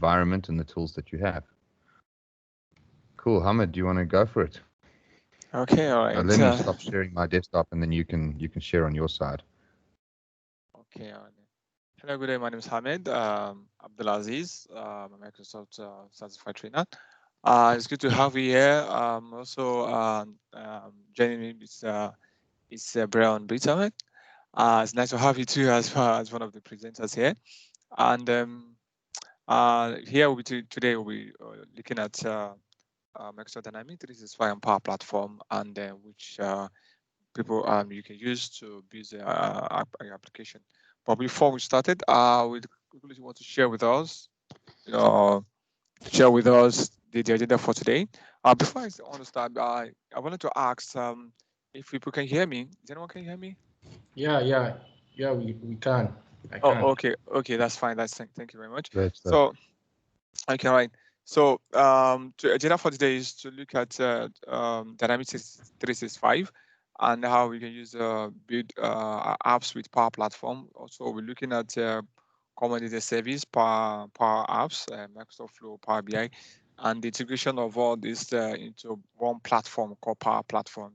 environment and the tools that you have. Cool. Hamid, do you want to go for it? Okay, all right. Let me stop sharing my desktop, and then you can share on your side. Okay. All right. Hello, good day. My name is Hamid Abdulaziz. I'm a Microsoft certified trainer. It's good to have you here. Also, joining me is Brian Bitamek. It's nice to have you too as one of the presenters here. And here today we'll be looking at Microsoft Dynamics 365 and Power Platform, and which people you can use to build your application. But before we started, we quickly want to share with us, the agenda for today. Before I want to start, I wanted to ask if people can hear me. Does anyone can hear me? Yeah, we can. I Oh, can. okay, that's fine. Thank you very much. Great stuff. So, okay, right. So, the agenda for today is to look at Dynamics 365 and how we can use build apps with Power Platform. Also, we're looking at common data service, Power Apps, Microsoft Flow, Power BI, and the integration of all this into one platform called Power Platform.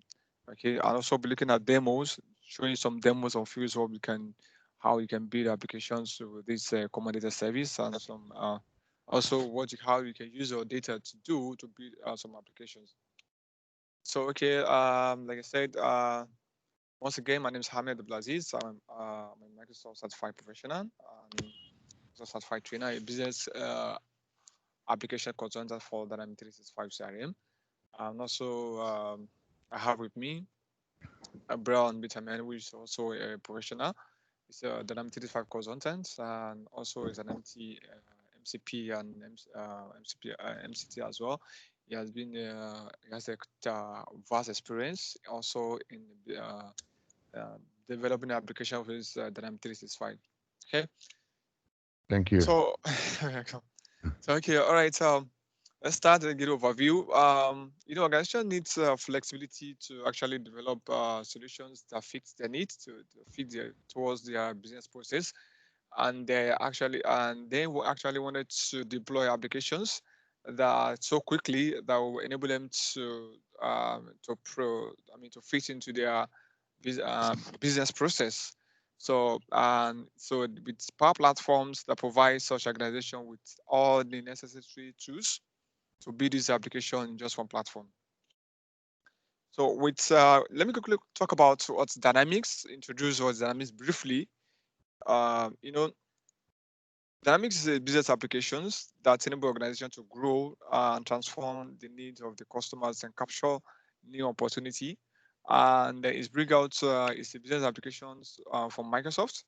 Okay, and also be looking at demos, showing some demos of fields how you can build applications with this common data service, and some also how you can use your data to build some applications. So okay, like I said, once again, my name is Hamid Abdulaziz. I'm a Microsoft certified professional, Microsoft certified trainer, a business application consultant for Dynamics 365 CRM. And also, I have with me Brown Bitaman, who is also a professional. He's a Dynamics 365 consultant, and also is an MCP and MCT as well. He has a vast experience also in developing an application with his Dynamics 365. Okay. Thank you. So, okay, all right. Let's start with a good overview. Organization needs flexibility to actually develop solutions that fit their needs to fit towards their business process, and they actually wanted to deploy applications that so quickly that will enable them to fit into their business process. So with Power Platforms that provide such organization with all the necessary tools to build this application in just one platform. So let me quickly talk about what's Dynamics, introduce what's Dynamics briefly. Dynamics is a business applications that enable organizations to grow and transform the needs of the customers and capture new opportunity. And it's bring out it's a business applications from Microsoft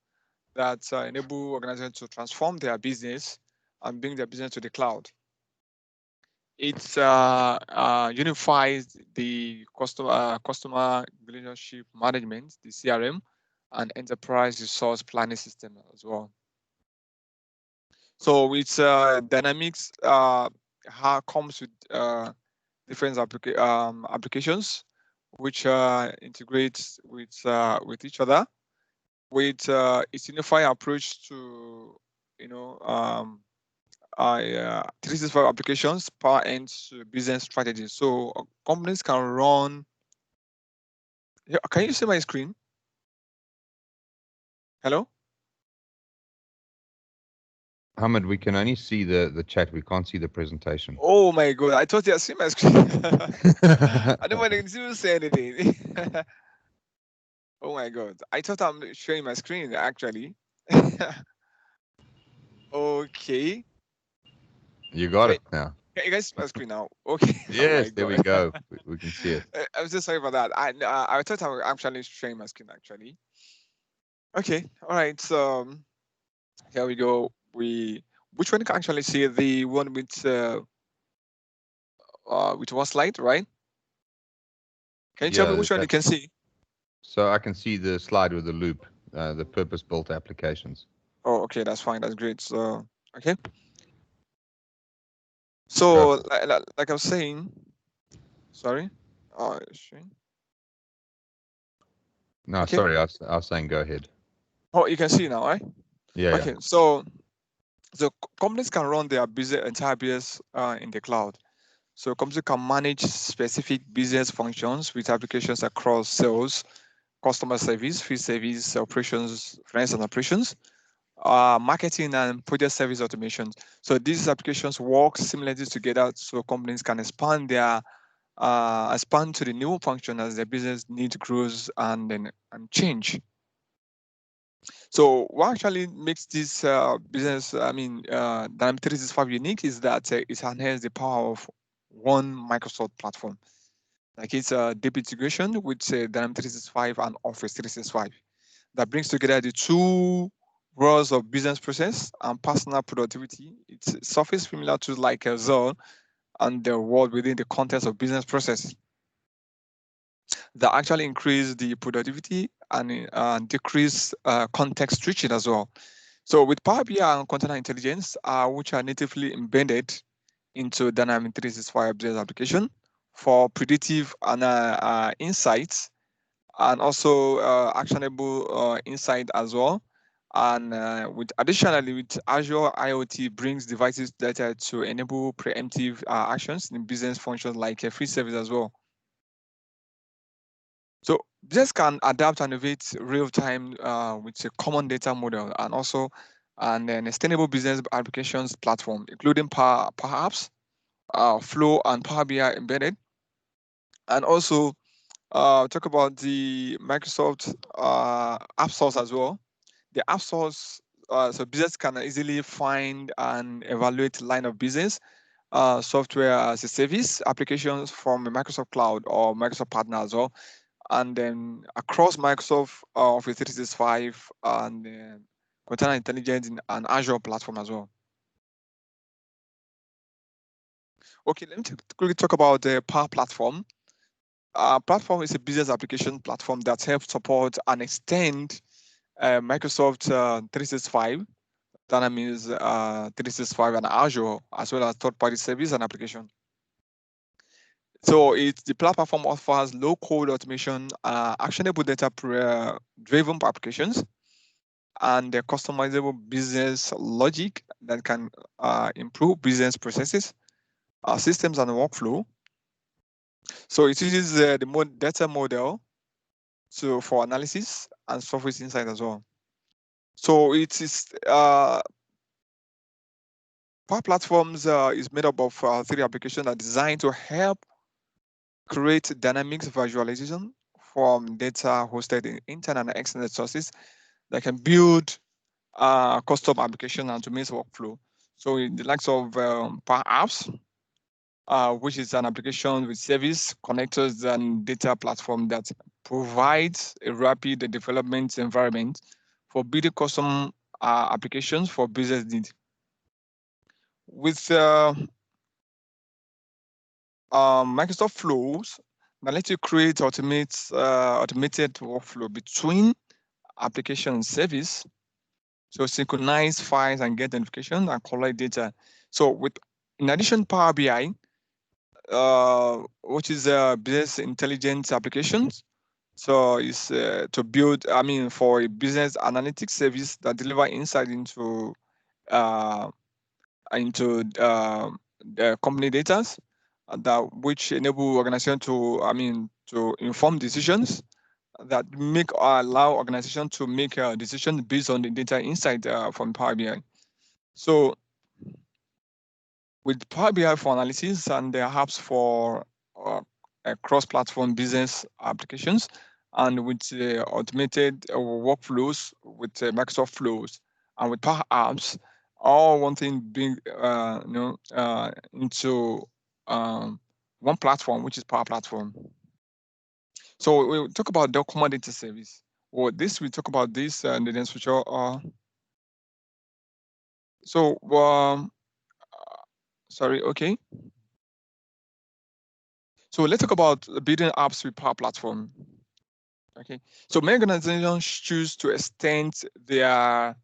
that enable organizations to transform their business and bring their business to the cloud. It unifies the customer relationship management, the CRM, and enterprise resource planning system as well. So with Dynamics, comes with different applications which integrate with each other. With its unified approach to 365 applications, power ends business strategy. So companies can run. Can you see my screen? Hello? Hamid, we can only see the chat. We can't see the presentation. Oh my god! I thought you had seen my screen. I don't want to say anything. Oh my god! I thought I'm showing my screen actually. Okay. You got it now. Can you guys see my screen now? Okay. Yes, there we go. We can see it. I'm so sorry about that. I thought I was actually showing my screen actually. Okay. All right. So here we go. Which one can actually see the one with one slide, right? Can you tell me which one you can see? So I can see the slide with the loop, the purpose-built applications. Oh, okay, that's fine. That's great. So, okay. So, like I was saying, sorry. Oh, no, okay. Sorry, I was saying go ahead. Oh, you can see now, right? Yeah. Okay, so So companies can run their entire business in the cloud. So companies can manage specific business functions with applications across sales, customer service, field service, operations, finance and operations, marketing and project service automation. So these applications work seamlessly together so companies can expand to the new function as their business needs grows and change. So what actually makes this business, Dynamics 365 unique is that it harnesses the power of one Microsoft platform. Like it's a deep integration with Dynamics 365 and Office 365 that brings together the two worlds of business process and personal productivity. It's surface similar to like a zone and the world within the context of business process that actually increase the productivity and decrease context switching as well. So with Power BI and container intelligence, which are natively embedded into Dynamics 365 business application for predictive and insights and also actionable insight as well. And with additionally with Azure IoT brings devices data to enable preemptive actions in business functions like a free service as well. So business can adapt and innovate real time with a common data model and also an extendable business applications platform, including Power Apps, Flow, and Power BI embedded. And also talk about the Microsoft App Source as well. The App Source, so business can easily find and evaluate line of business, software as a service applications from a Microsoft Cloud or Microsoft partner as well and then across Microsoft Office 365 and Container Intelligence and Azure platform as well. Okay, let me quickly talk about the Power Platform. Platform is a business application platform that helps support and extend Microsoft 365, Dynamics 365 and Azure, as well as third-party service and application. So the platform offers low-code automation, actionable data-driven applications, and the customizable business logic that can improve business processes, systems, and workflow. So it uses the data model for analysis and surface insight as well. So it is Power Platforms is made up of 3 applications that are designed to help create dynamics visualization from data hosted in internal and external sources that can build custom application and automate workflow. So in the likes of Power Apps, which is an application with service connectors and data platform that provides a rapid development environment for building custom applications for business needs. With Microsoft Flows, that lets you create automated workflow between application and service. So synchronize files and get notification and collect data. So in addition, Power BI, which is business intelligence applications. So it's to build, for a business analytics service that deliver insight into the company data that which enable organization to inform decisions that allow organization to make a decision based on the data insight from Power BI. So with Power BI for analysis and the apps for cross-platform business applications, and with automated workflows with Microsoft Flows, and with Power Apps, all one thing being into one platform, which is Power Platform. So we'll talk about document data service. Or this we talk about this in the next future. Sorry, okay. So let's talk about building apps with Power Platform. Okay, so many organizations choose to extend their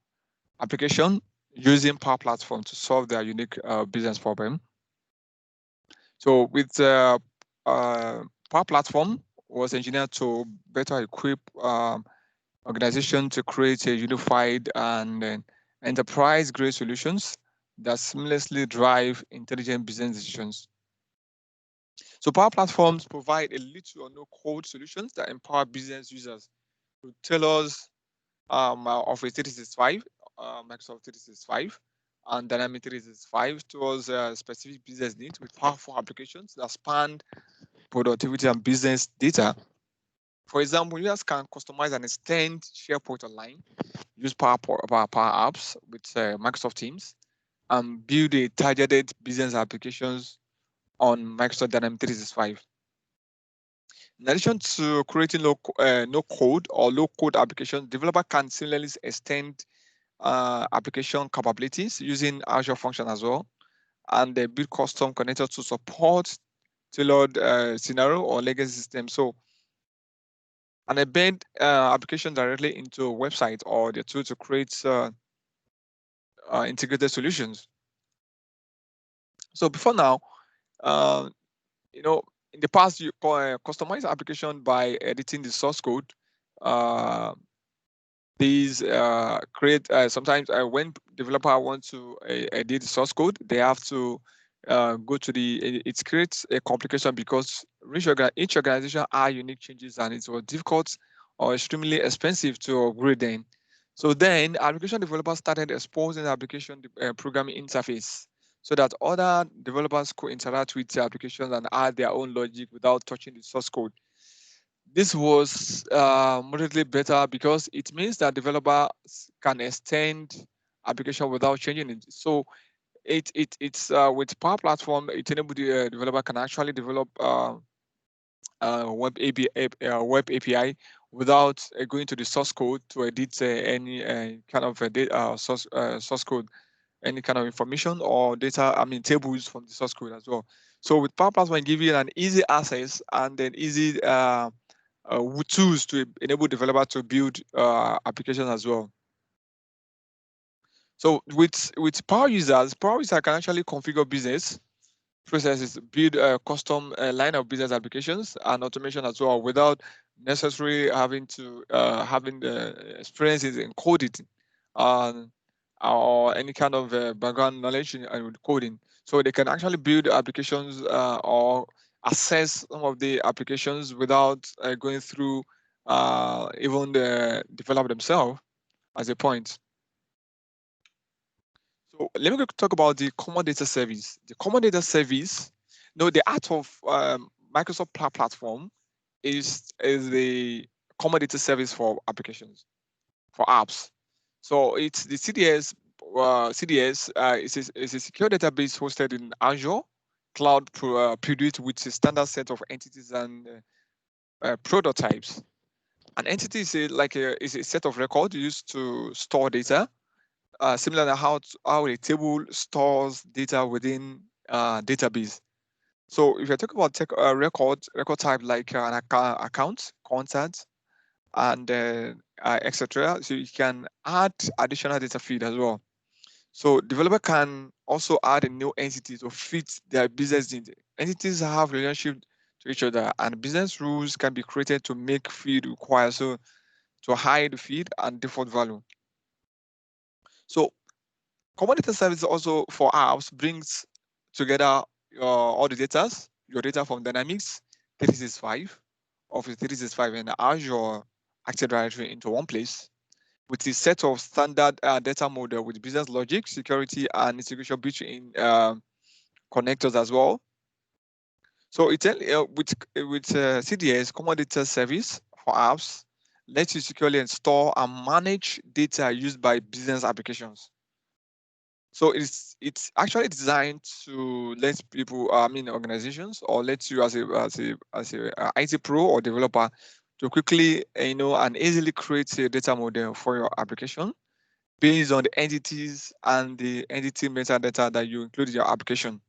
application using Power Platform to solve their unique business problem. So with Power Platform was engineered to better equip organization to create a unified and enterprise-grade solutions that seamlessly drive intelligent business decisions. So Power Platforms provide a little or no code solutions that empower business users to tailors of a 365, Microsoft 365, and Dynamic 365 towards specific business needs with powerful applications that span productivity and business data. For example, users can customize and extend SharePoint Online, use Power Apps with Microsoft Teams, and build a targeted business applications on Microsoft Dynamics 365. In addition to creating no code or low code applications, developer can seamlessly extend application capabilities using Azure Function as well, and they build custom connectors to support tailored scenario or legacy system. So, and embed application directly into a website or the tool to create integrated solutions. So before now, you know, in the past, you customize application by editing the source code. These create sometimes when developer want to edit the source code, they have to go to it creates a complication because each organization are unique changes and it was difficult or extremely expensive to upgrade them. So then application developers started exposing the application programming interface so that other developers could interact with the applications and add their own logic without touching the source code. This was moderately better because it means that developers can extend application without changing it. So it's with Power Platform, it enables the developer can actually develop web API without going to the source code to edit any kind of source code, any kind of information or data, tables from the source code as well. So with Power Platform, give you an easy access and then easy tools to enable developers to build applications as well. So with Power users can actually configure business processes, build a custom line of business applications and automation as well without necessarily having to having the experiences in coding or any kind of background knowledge in coding. So they can actually build applications or assess some of the applications without going through even the develop themselves as a point. So let me talk about the common data service. The common data service, the art of Microsoft platform is the common data service for applications, for apps. So it's the CDS. CDS is a secure database hosted in Azure cloud produced with a standard set of entities and prototypes. An entity is a set of records used to store data, similar to how a table stores data within database. So if you're talking about record type like an account, contact, and etc. So you can add additional data feed as well. So developer can also add a new entity to fit their business needs. Entities have relationship to each other, and business rules can be created to make feed required. So to hide feed and default value. So common data service also for apps brings together all the data, your data from Dynamics 365, Office 365, and Azure Active Directory into one place with a set of standard data model with business logic, security, and integration between connectors as well. So with CDS, Common Data Service for apps, lets you securely store and manage data used by business applications. So it's actually designed to let people, organizations, or let you as a IT pro or developer to quickly, and easily create a data model for your application based on the entities and the entity metadata that you include in your application.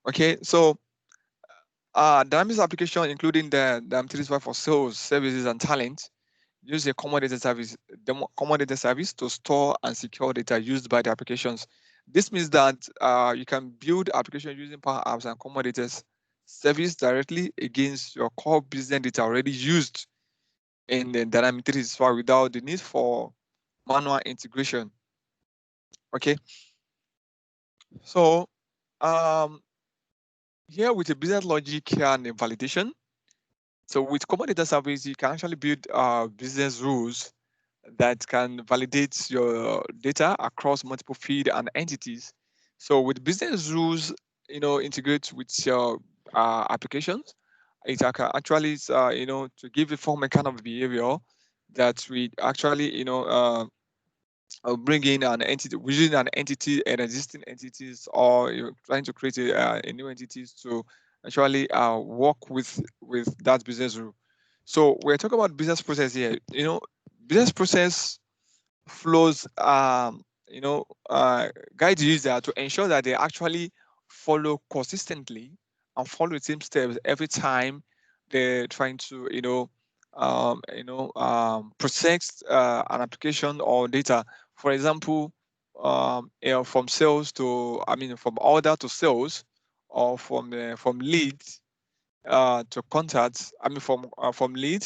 Okay, so Dynamics application, including the M365 for sales, services, and talent, use a common data service to store and secure data used by the applications. This means that you can build applications using Power Apps and common data service directly against your core business data already used in the Dynamics 365 without the need for manual integration. Okay. So here with the business logic and the validation. So with common data service, you can actually build business rules that can validate your data across multiple fields and entities. So with business rules, integrate with your applications, it can actually, to give it form a kind of behavior that we actually, bring in an entity within an entity and existing entities, or you're trying to create a new entities to actually work with that business rule. So we're talking about business process here. Business process flows, guide the user to ensure that they actually follow consistently and follow the same steps every time they're trying to, process an application or data. For example, from sales to, from order to sales, or from lead to contacts. From lead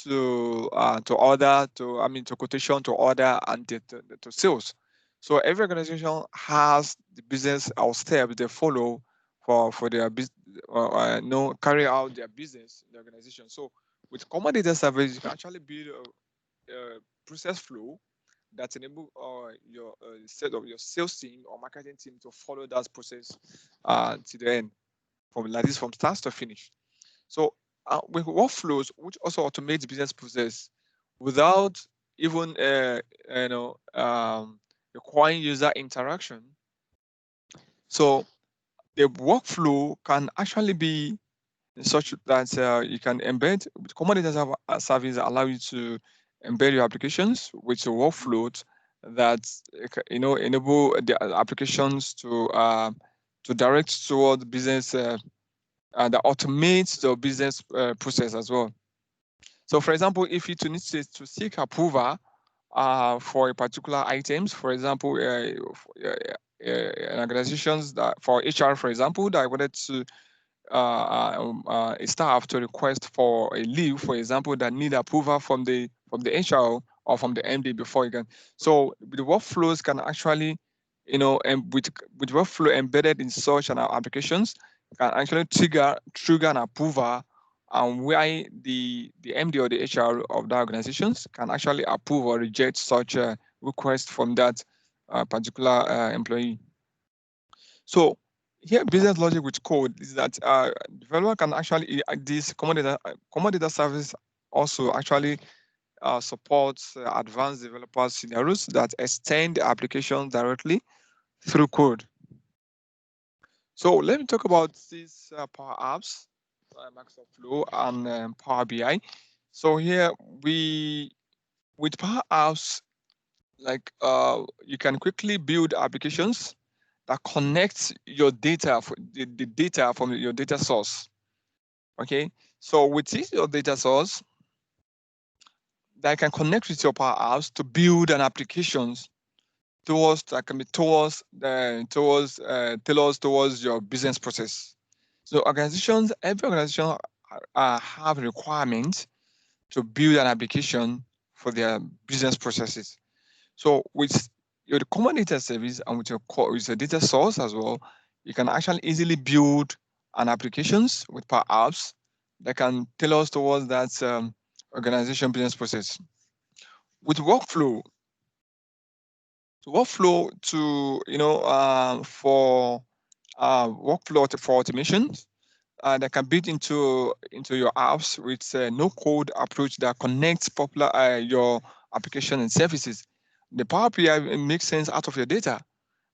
to order, to quotation, to order, and to sales. So every organization has the business or steps they follow for their business, carry out their business in the organization. So with common data service, you can actually build a process flow that enable your set of your sales team or marketing team to follow that process to the end, from start to finish. So with workflows, which also automate the business process without even requiring user interaction. So the workflow can actually be such that you can embed common data service allow you to embed your applications with your workflows that enable the applications to direct toward business that automates the business process as well. So for example, if you need to seek approval for a particular items, for example, organizations that for HR, for example, that wanted to a staff to request for a leave, for example, that need approval from the HR or from the MD before you can. So the workflows can actually, and with workflow embedded in such an applications, can actually trigger an approval, and why the MD or the HR of the organizations can actually approve or reject such a request from that particular employee. So here, business logic with code is that developer can actually this common data service also actually supports advanced developer scenarios that extend the application directly through code. So let me talk about these Power Apps, Microsoft Flow, and Power BI. So here with Power Apps, like you can quickly build applications that connects your data, the data from your data source. Okay, so with this your data source, that can connect with your Power Apps to build an applications that can be tailored towards your business process. So every organization have requirements to build an application for their business processes. So with your common data service and with your data source as well, you can actually easily build an applications with Power Apps that can tailor us towards that organization business process. With workflow to for workflow for automation that can build into your apps with no code approach that connects popular your application and services. The Power BI makes sense out of your data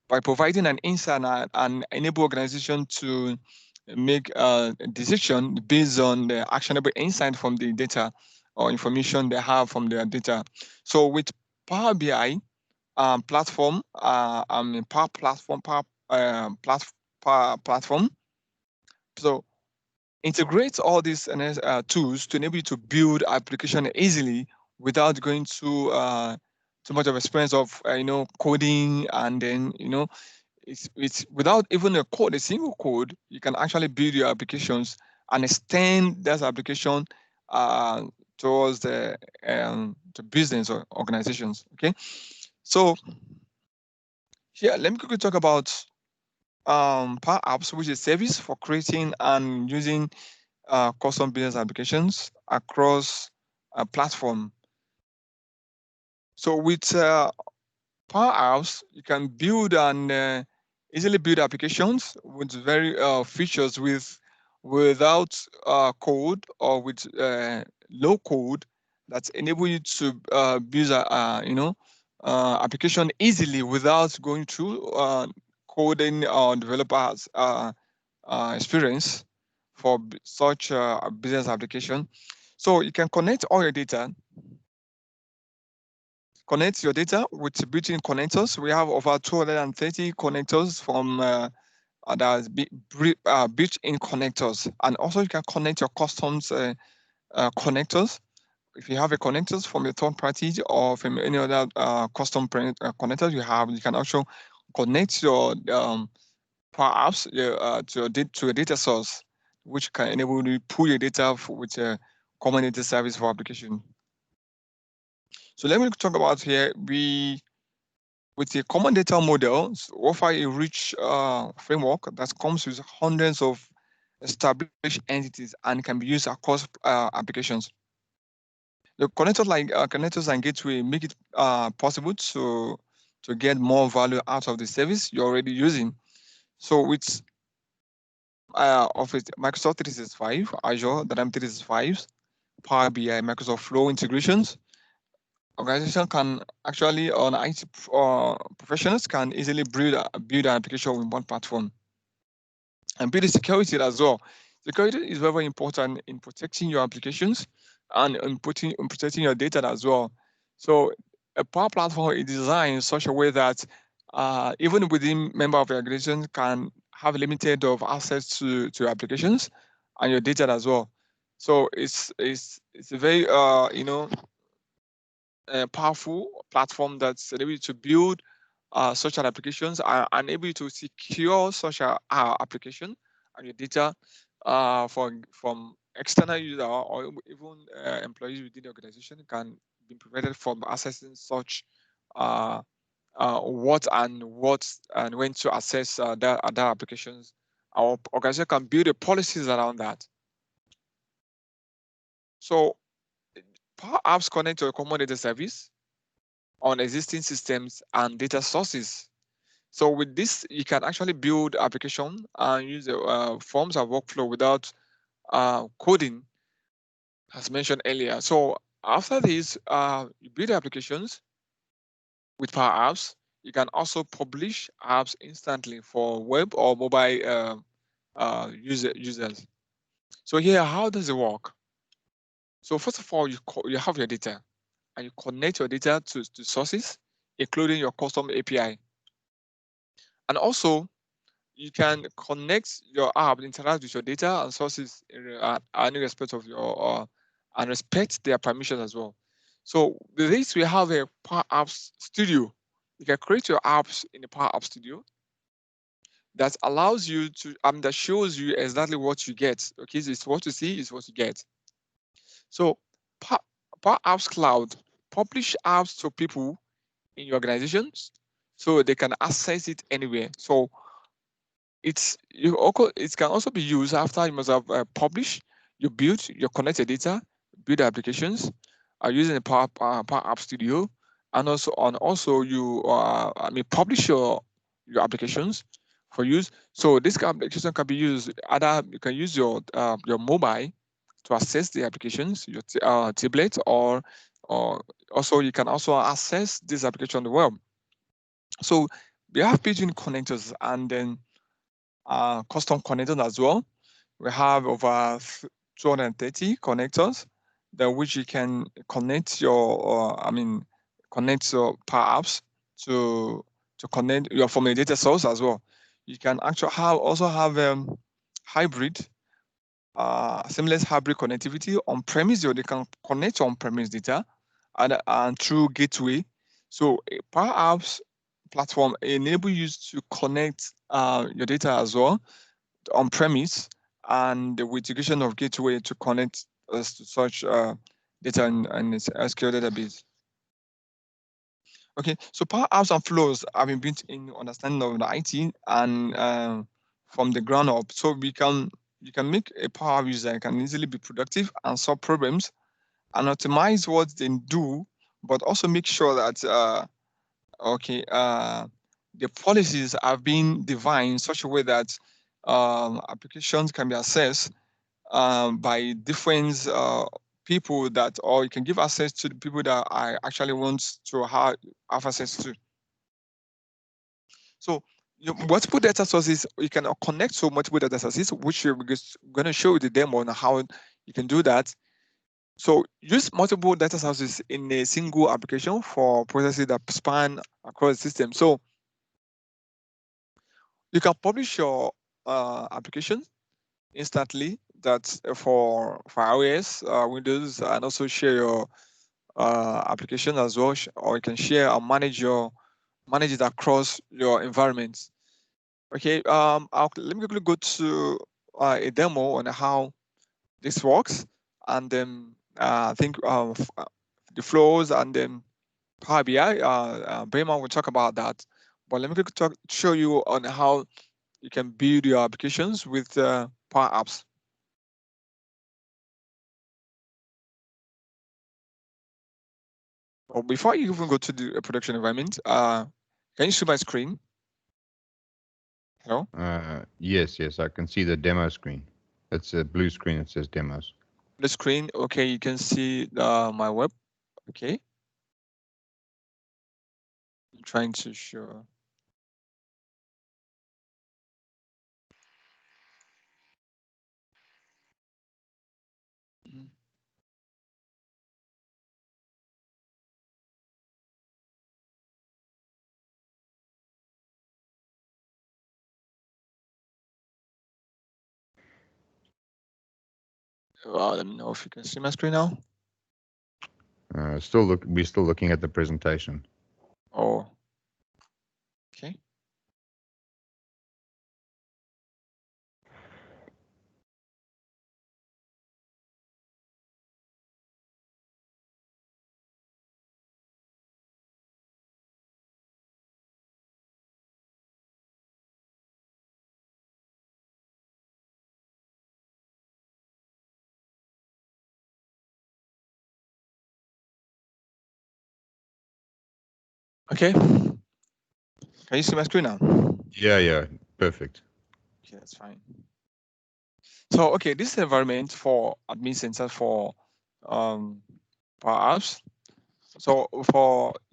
by providing an insight and enable organization to make a decision based on the actionable insight from the data or information they have from their data. So with Power BI platform, Power Platform, Power Platform, so integrate all these tools to enable you to build application easily without going through too much of experience of coding, and then it's without even a single code, you can actually build your applications and extend that application towards the business or organizations. Okay, so here let me quickly talk about Power Apps, which is a service for creating and using custom business applications across a platform. So with Power Apps, you can build and easily build applications with very features without code or with low code that enable you to build a application easily without going through coding or developers experience for such a business application. So you can connect all your data. Connect your data with built-in connectors. We have over 230 connectors from that built-in connectors, and also you can connect your customs connectors. If you have a connectors from a third party or from any other custom connectors you can also connect your Power Apps to a data source, which can enable you to pull your data with a common data service for application. So let me talk about here. With a common data model, offer a rich framework that comes with hundreds of established entities and can be used across applications. The connectors and gateway make it possible to get more value out of the service you're already using. So with Office, Microsoft 365, Azure, Dynamics 365, Power BI, Microsoft Flow integrations, organization can actually, on IT professionals can easily build an application with one platform. And build security as well. Security is very important in protecting your applications and in protecting your data as well. So a Power Platform is designed in such a way that even within member of the organization can have limited of access to applications and your data as well. So it's a very powerful platform that's able to build such an applications and able to secure such a application and your data from external user or even employees within the organization can be prevented from accessing such what and when to access that applications. Our organization can build the policies around that. So Power Apps connect to a common data service on existing systems and data sources. So with this, you can actually build application and use forms of workflow without coding, as mentioned earlier. So after this, you build applications with Power Apps. You can also publish apps instantly for web or mobile users. So here, how does it work? So first of all, you have your data and you connect your data to sources, including your custom API. And also, you can connect your app, interact with your data and sources in any respect of your and respect their permissions as well. So with this, we have a Power Apps Studio. You can create your apps in the Power Apps Studio that allows you to that shows you exactly what you get. Okay, so it's what you see is what you get. So Power Apps Cloud publish apps to people in your organizations so they can access it anywhere. So it can also be used after you must have published, you build your connected data, build applications, using the Power App Studio, and also you publish your applications for use. So this application can be used either you can use your mobile to access the applications, your tablet, or also you can also access this application on the web. So we have built-in connectors and then custom connectors as well. We have over 230 connectors that which you can connect your connect your Power Apps to connect your from a data source as well. You can actually also have hybrid seamless hybrid connectivity on premise. They can connect on premise data and through gateway. So Power Apps platform enable you to connect your data as well on premise and with integration of gateway to connect us to such data and its SQL database. Okay, so Power Apps and flows have been built in understanding of the IT and from the ground up. So you can make a Power user can easily be productive and solve problems and optimize what they do, but also make sure that the policies have been defined in such a way that applications can be accessed by different people that, or you can give access to the people that I actually want to have access to. So multiple data sources, you can connect to multiple data sources, which we're going to show you the demo on how you can do that. So use multiple data sources in a single application for processes that span across the system. So you can publish your application instantly. That's for iOS, Windows, and also share your application as well, or you can share and manage it across your environments. Okay, let me quickly go to a demo on how this works, and then I think the flows and then Power BI. Bayman will talk about that, but let me quickly show you on how you can build your applications with Power Apps. Well, before you even go to the production environment, can you see my screen? Hello? Yes, I can see the demo screen. It's a blue screen. It says demos. The screen, okay, you can see my web, okay. I'm trying to show. Well, let me know if you can see my screen now. We're still looking at the presentation. Oh, okay. Okay. Can you see my screen now? Yeah, perfect. Okay, that's fine. So, okay, this is the environment for admin center for Power Apps. So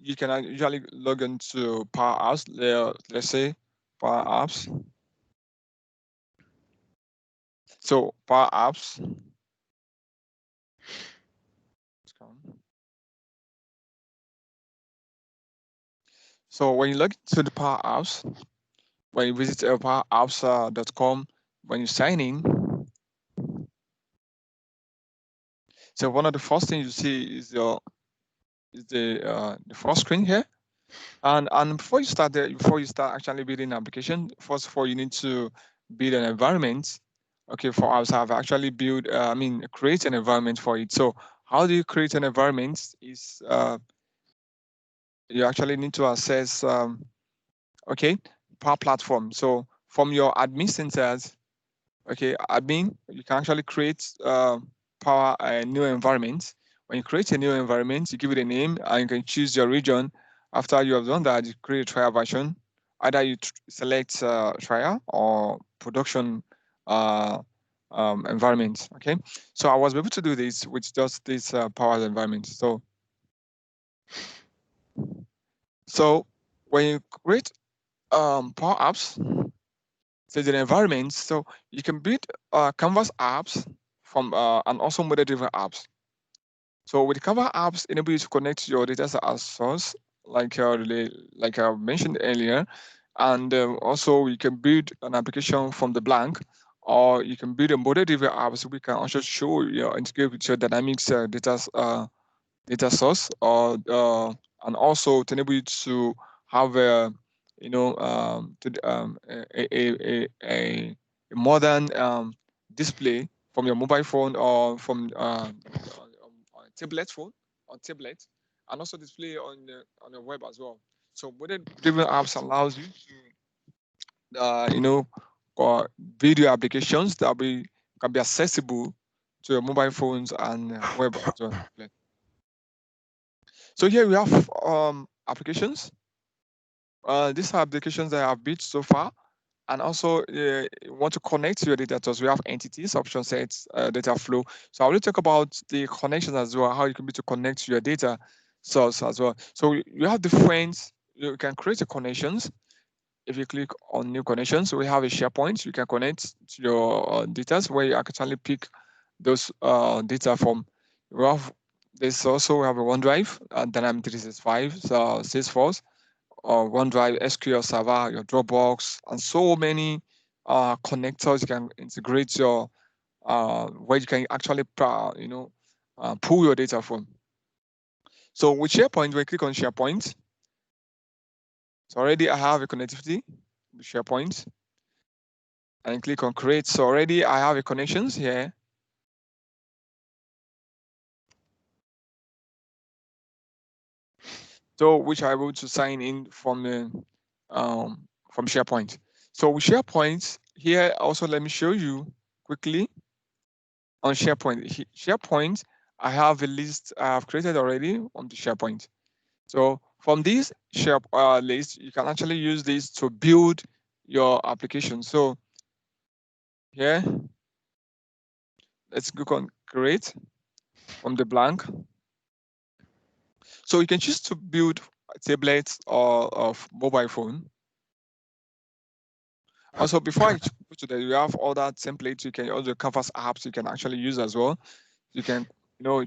you can usually log into Power Apps. Let's say Power Apps. So Power Apps. So when you log into the Power Apps, when you visit powerapps.com, when you sign in, so one of the first things you see is the first screen here. And before you start actually building an application, first of all, you need to build an environment. Okay, for us, I've actually create an environment for it. So how do you create an environment is you actually need to access, Power Platform. So from your admin centers, okay, admin, you can actually create Power a new environment. When you create a new environment, you give it a name and you can choose your region. After you have done that, you create a trial version. Either you select trial or production environment. Okay, so I was able to do this with just this Power environment. So when you create Power Apps, so the environment, so you can build Canvas apps from and also model-driven apps. So with Canvas apps, enable you to connect your data as source, like I mentioned earlier, and also you can build an application from the blank, or you can build a model-driven app. So we can also show integrate with your Dynamics data source, or and also to enable you to have a modern display from your mobile phone or from tablet phone or tablet, and also display on the web as well. So model-driven apps allows you to video applications that can be accessible to your mobile phones and web as well. So here we have applications. These are applications that I've built so far, and also you want to connect to your data source. We have entities, option sets, data flow. So I will talk about the connections as well, how you can be to connect to your data source as well. So you have different, you can create a connections. If you click on new connections, we have a SharePoint. You can connect to your data where you actually pick those data from. We have this also, we have a OneDrive, Dynamics 365, so Salesforce, or OneDrive, SQL Server, your Dropbox, and so many connectors you can integrate your where you can actually pull your data from. So with SharePoint, when you click on SharePoint, so already I have a connectivity with SharePoint, and click on create. So already I have a connections here. So which I will to sign in from SharePoint. So with SharePoint here, also let me show you quickly on SharePoint. SharePoint, I have a list I have created already on the SharePoint. So from this list, you can actually use this to build your application. So here, let's click on create from the blank. So you can choose to build tablets or of mobile phone. Also, before I go to that, you have other templates. You can also Canvas apps you can actually use as well. You can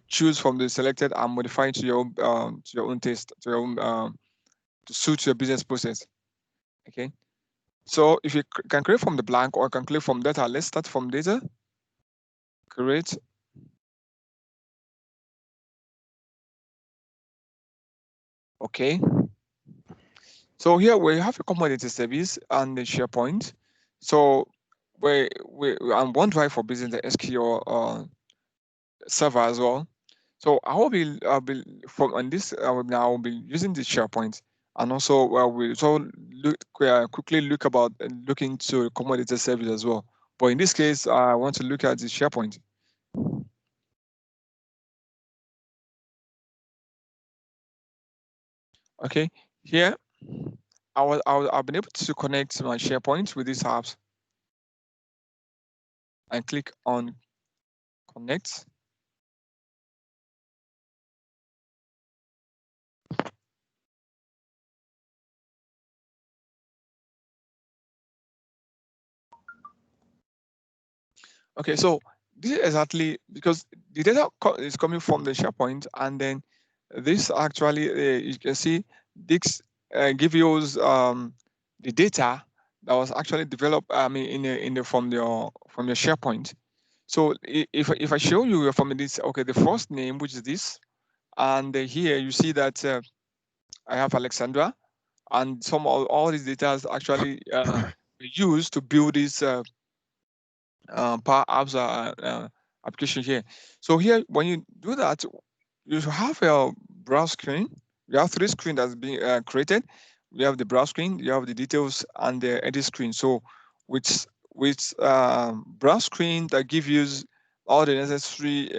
choose from the selected and modify it to your own taste, to your own to suit your business process. Okay. So if you can create from the blank or can create from data, let's start from data. Create. Okay. So here we have a commodity service and the SharePoint. So we and OneDrive for business, the SQL server as well. So I'll be from on this webinar, I will be using the SharePoint, and also we'll quickly look into commodity service as well. But in this case, I want to look at the SharePoint. Okay, here I've been able to connect my SharePoint with these apps, and click on connect. Okay, so this is exactly because the data is coming from the SharePoint, and then this actually you can see this give you the data that was actually developed. I mean, from your SharePoint. So if I show you from this, okay, the first name, which is this, and here you see that I have Alexandra, and all these data is actually used to build this Power Apps application here. So here, when you do that, you have a browse screen. You have three screens that's being created. You have the browse screen, you have the details, and the edit screen. So with browse screen that gives you all the necessary,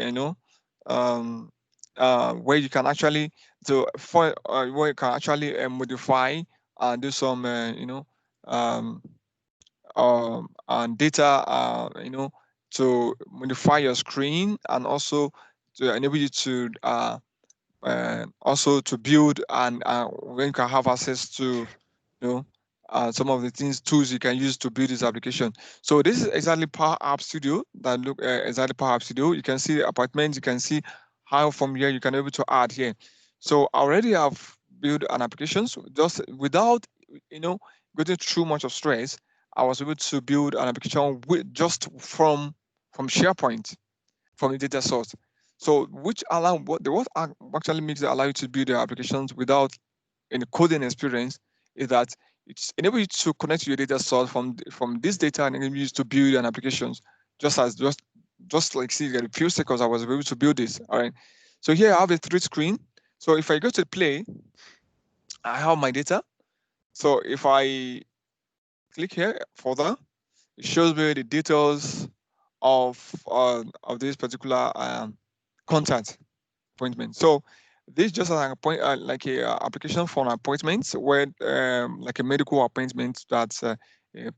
where you can actually where you can actually modify and do some, and data, to modify your screen, and also to enable you to also to build, and when you can have access to some of the tools you can use to build this application. So this is exactly Power App Studio. That look exactly Power App Studio. You can see apartments. You can see how from here you can be able to add here. So I already have built an application, so just without going through much of stress. I was able to build an application just from SharePoint, from the data source. So what actually makes it allow you to build your applications without any coding experience is that it's enable you to connect to your data source from this data, and enable you to build an applications just like see in a few seconds I was able to build this. All right. So here I have a 3 screen. So if I go to play, I have my data. So if I click here further, it shows me the details of this particular contact appointment. So this just an like a application for an appointment where like a medical appointment that a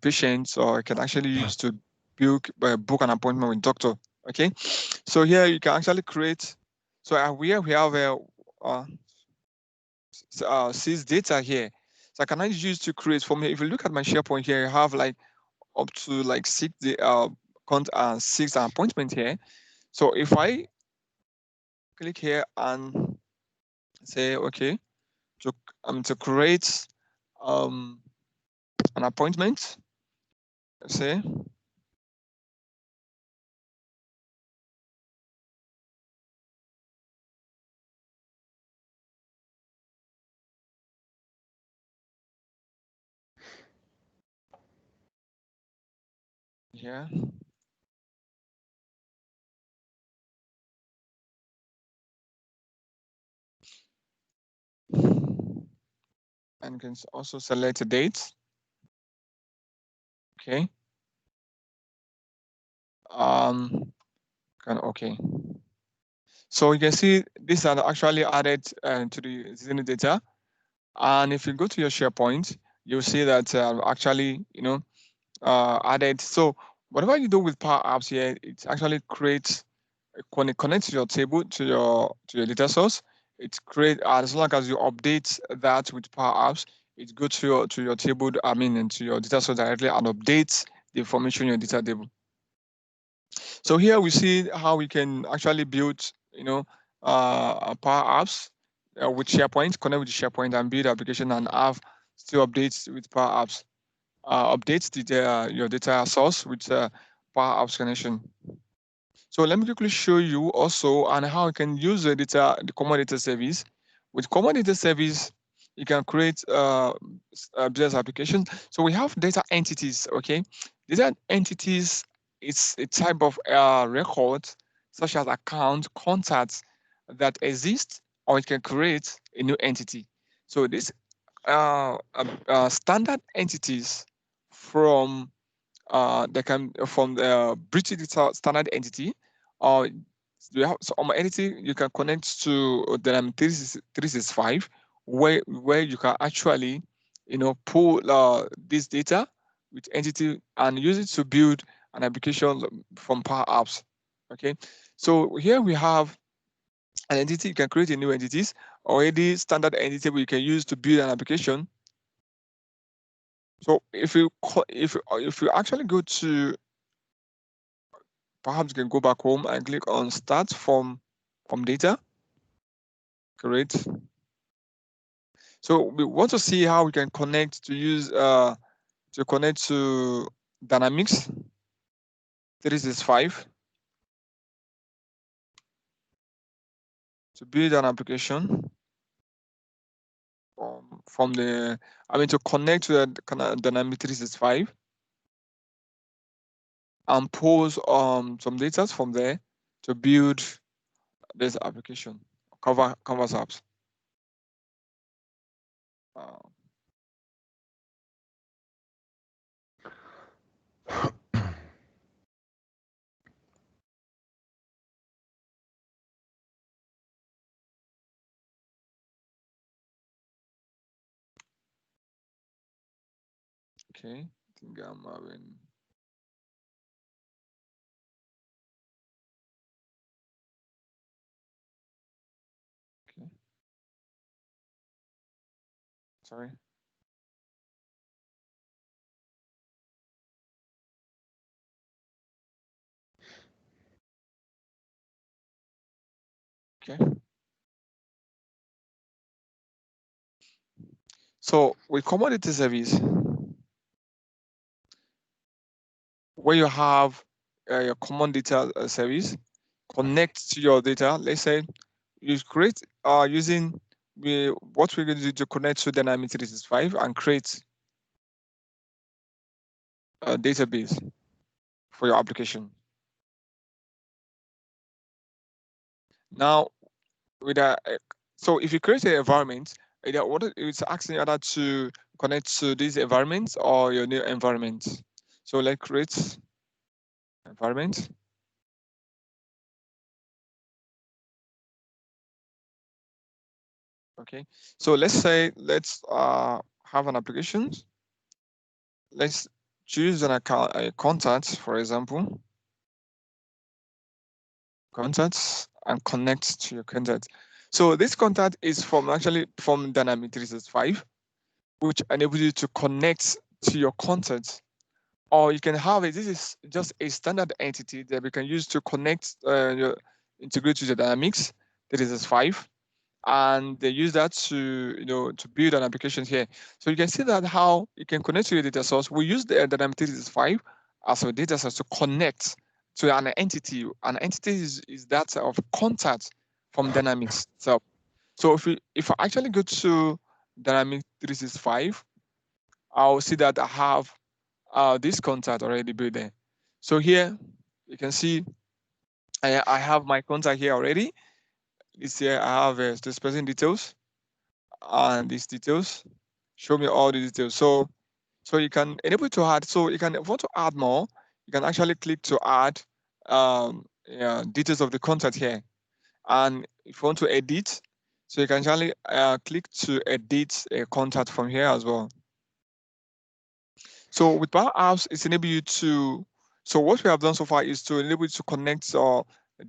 patient or can actually use to book an appointment with doctor. Okay, so here you can actually create. So here we have sys data here. So I can actually use to create from here. If you look at my SharePoint here, I have like up to like 6 appointment here. So if I click here and say okay to create an appointment, say here. And you can also select a date. Okay. Okay. So you can see these are actually added to the Zeno data. And if you go to your SharePoint, you'll see that actually, added. So whatever you do with Power Apps here, it actually creates connect to your table to your data source. It create as long as you update that with Power Apps, it goes to your table. I mean, into your data source directly and updates the information in your data table. So here we see how we can actually build, Power Apps with SharePoint, connect with SharePoint and build application and have still updates with Power Apps. Updates your data source with Power Apps connection. So let me quickly show you also and how you can use the common data service. With common data service, you can create business applications. So we have data entities, okay? Data entities is a type of record such as account, contacts that exist or it can create a new entity. So these standard entities from they can from the British standard entity, or you have some entity you can connect to Dynamics 365, where you can actually pull this data with entity and use it to build an application from Power Apps. Okay, so here we have an entity. You can create a new entities already standard entity we can use to build an application. So if you actually go to, perhaps you can go back home and click on start from data. Great. So we want to see how we can connect to connect to Dynamics 365 to build an application from the, to connect to the Dynamics 365 and pose some data from there to build this application, Canvas apps. Okay, I think I'm having. Okay. Sorry. Okay. So with commodity service, where you have your common data service, connect to your data. Let's say you create using what we're going to do to connect to Dynamics 365 and create a database for your application. Now, with a so if you create an environment, what it's asking either to connect to this environment or your new environment. So let's create environment. Okay, so let's say let's have an application. Let's choose an account, a contact, for example, contacts, and connect to your contact. So this contact is from actually from Dynamics 365, which enables you to connect to your contact. Or you can have it. This is just a standard entity that we can use to connect, integrate to the Dynamics 365, and they use that to to build an application here. So you can see that how you can connect to your data source. We use the Dynamics 365 as a data source to connect to an entity. An entity is that of contact from Dynamics itself. So if I actually go to Dynamics 365, I'll see that I have this contact already built there. So here you can see I have my contact here already. This here I have this person details, and these details show me all the details. So you can enable to add. So you can, if you want to add more, you can actually click to add details of the contact here. And if you want to edit, so you can actually click to edit a contact from here as well. So with Power Apps, it's enable you to. So what we have done so far is to enable you to connect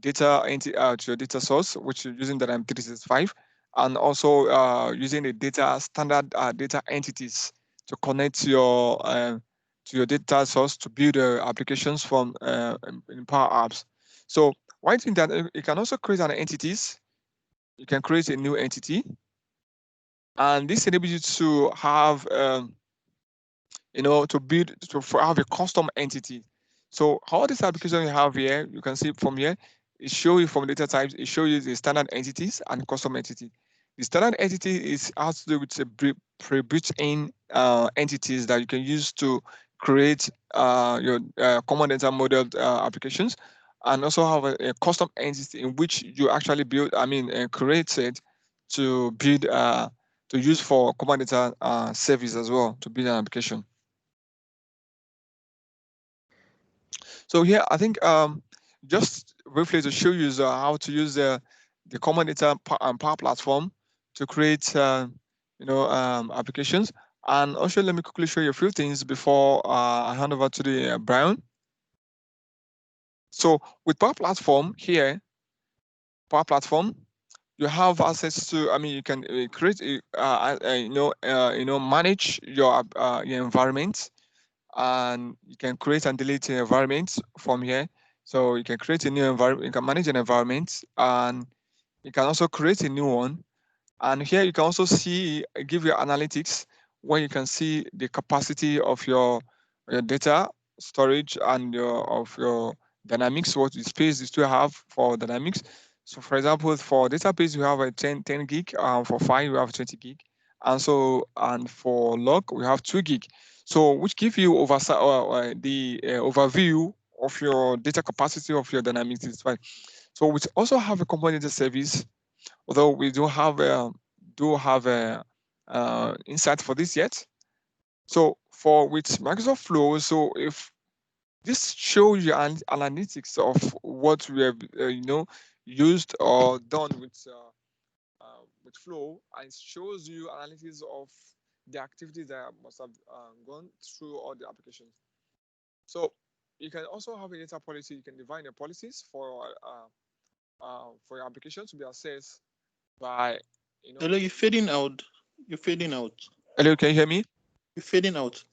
data to your data source, which is using the M365, and also using the data standard data entities to connect to your data source to build applications from in Power Apps. So one thing that you can also create an entities. You can create a new entity, and this enables you to have to build have a custom entity. So all this application you have here, you can see from here, it show you from data types, it show you the standard entities and custom entity. The standard entity has to do with the pre-built-in entities that you can use to create your common data model applications, and also have a custom entity in which you actually build, created to build to use for common data service as well to build an application. So here, I think just briefly to show you how to use the common data Power Platform to create applications. And also, let me quickly show you a few things before I hand over to the Brian. So with Power Platform here, Power Platform, you have access to. You can create, manage your environment, and you can create and delete an environment from here. So you can create a new environment, you can manage an environment, and you can also create a new one. And here you can also see, give your analytics, where you can see the capacity of your data storage and your dynamics, what space you still have for dynamics. So for example, for database, we have a 10 gig, for file, we have 20 gig. And for log, we have 2 gig. So which give you the overview of your data capacity of your dynamics 365. So we also have a component service, although we don't have a insight for this yet. So with Microsoft Flow, so if this shows you analytics of what we have used or done with Flow, and it shows you analytics of the activities that must have gone through all the applications. So you can also have a data policy. You can define the policies for your application to be accessed by Hello, you're fading out. You're fading out. Hello, can you hear me? You're fading out.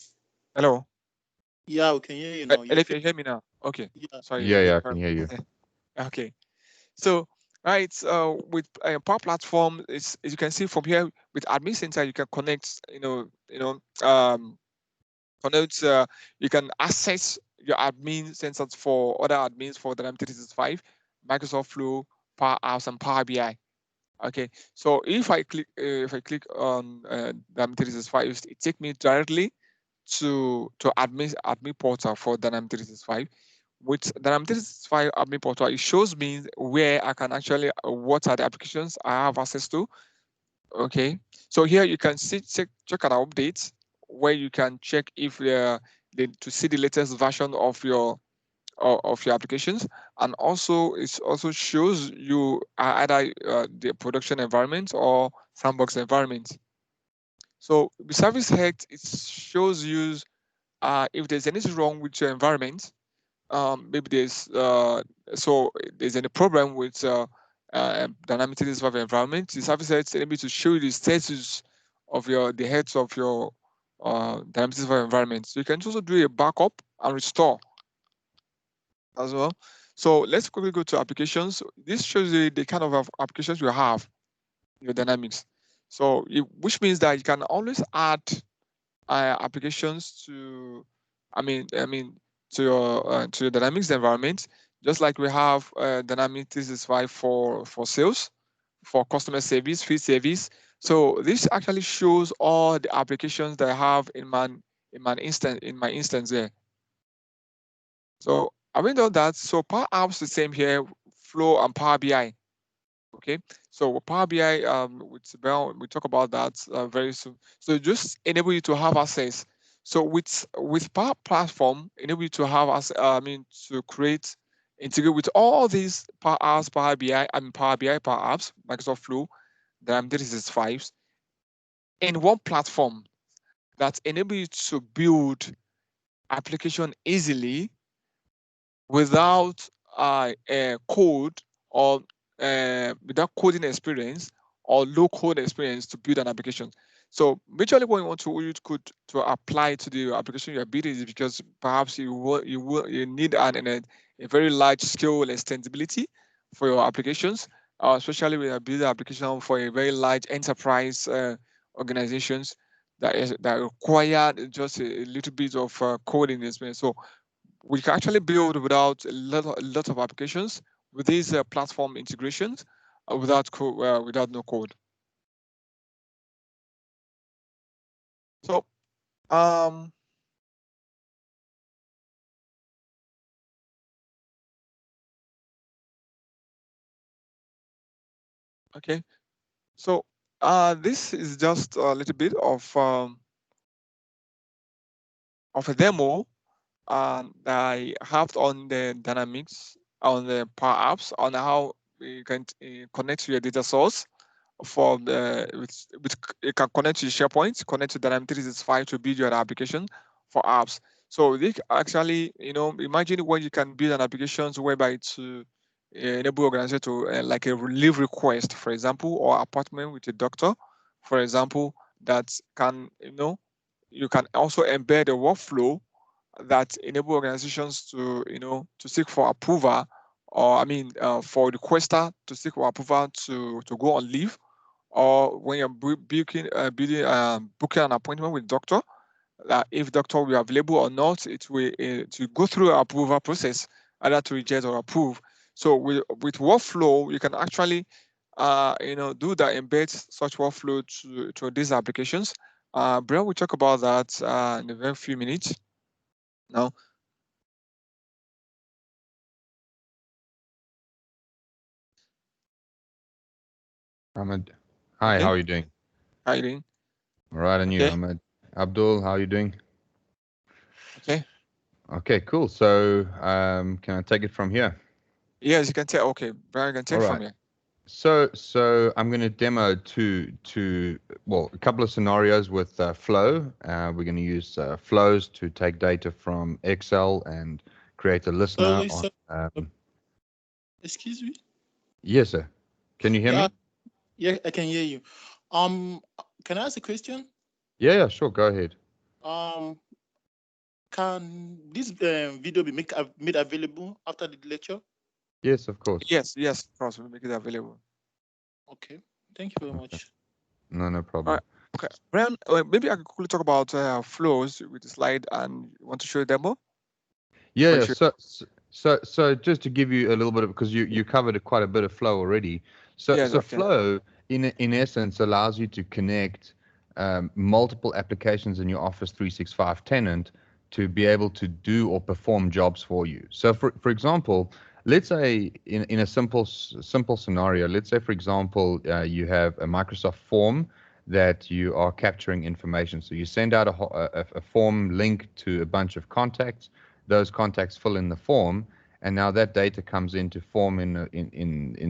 Hello. Yeah, we can hear you now. Hello, can you hear me now? Okay. Yeah. Sorry. Yeah, I can hear you. Okay. So, right, with Power Platform, as you can see from here, with Admin Center, you can connect, connect, you can access your admin centers for other admins for Dynamics 365, Microsoft Flow, Power Apps, and Power BI. Okay, so if I click on Dynamics 365, it takes me directly to admin portal for Dynamics 365, with Dynamics 365 admin portal, it shows me where I can actually, what are the applications I have access to. Okay, so here you can see, check out updates, where you can check if to see the latest version of your applications, and also it also shows you either the production environment or sandbox environment. So the service health, it shows you if there's anything wrong with your environment. Maybe there's any problem with Dynamics 365 environment. The service health able to show you the status of the health of your Dynamics 365 environment. So you can also do a backup and restore as well. So let's quickly go to applications. This shows you the kind of applications you have in your Dynamics. So which means that you can always add applications to, to your Dynamics environment, just like we have Dynamics 365 for sales, for customer service, field service. So this actually shows all the applications that I have in my instance there. So having done that, so Power Apps the same here, Flow and Power BI. Okay, so Power BI, with Bell, we talk about that very soon. So just enable you to have access. So with Power Platform, enable you to have to create, integrate with all these Power Apps, Power BI, Power BI, Power Apps, Microsoft Flow, Dynamics 365 in one platform that enable you to build application easily without code or without coding experience or low code experience to build an application. So majorly what you want to apply to the application you're building is because perhaps you need a very large scale extensibility for your applications, especially when you build an application for a very large enterprise organizations that require just a little bit of coding experience. So we can actually build without a lot of applications with these platform integrations without no code. So okay, so this is just a little bit of a demo that I have on the Dynamics, on the Power Apps, on how you can connect to your data source for you can connect to SharePoint, connect to Dynamics 365 to build your application for apps. So they actually, imagine when you can build an application whereby to enable organizer to like a leave request, for example, or appointment with a doctor, for example, that can, you can also embed a workflow that enable organizations to, to seek for approval, or for requester to seek for approval to go on leave, or when you're booking an appointment with doctor, if doctor will be available or not, it will to go through an approval process, either to reject or approve. So with workflow, you can actually do that, embed such workflow to these applications. Brian will talk about that in a very few minutes now. Ahmed, hi, Okay. how are you doing? How are you doing? All right, and you, Okay. Ahmed? Abdul, how are you doing? Okay. Okay, cool. So can I take it from here? Yes, you can take. Okay, Brian can take All from right. here. So I'm going to demo a couple of scenarios with Flow. We're going to use flows to take data from Excel and create a listener. Excuse me. Yes, sir. Can you hear me? Yeah, I can hear you. Can I ask a question? Yeah, sure. Go ahead. Can this video be made available after the lecture? Yes, of course. Yes, of course, we'll make it available. Okay, thank you very much. No problem. Okay, Brian, maybe I could quickly talk about flows with the slide, and want to show a demo? Yeah. So just to give you a little bit of, because you covered quite a bit of Flow already. So Yes, okay. Flow in essence allows you to connect multiple applications in your Office 365 tenant to be able to do or perform jobs for you. So for example, let's say in a simple scenario, let's say, for example, you have a Microsoft form that you are capturing information. So you send out a form link to a bunch of contacts. Those contacts fill in the form, and now that data comes into form in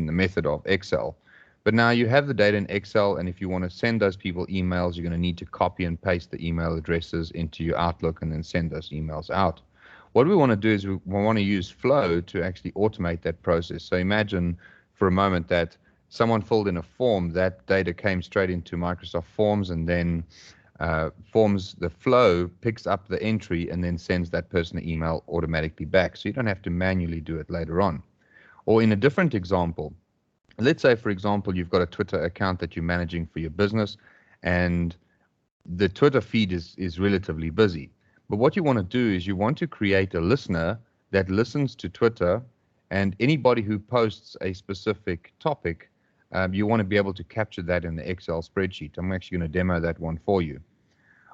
the method of Excel. But now you have the data in Excel, and if you want to send those people emails, you're going to need to copy and paste the email addresses into your Outlook and then send those emails out. What we want to do is we want to use Flow to actually automate that process. So imagine for a moment that someone filled in a form, that data came straight into Microsoft Forms, and then the Flow picks up the entry and then sends that person an email automatically back. So you don't have to manually do it later on. Or in a different example, let's say, for example, you've got a Twitter account that you're managing for your business, and the Twitter feed is relatively busy. But what you want to do is you want to create a listener that listens to Twitter, and anybody who posts a specific topic, you want to be able to capture that in the Excel spreadsheet. I'm actually going to demo that one for you.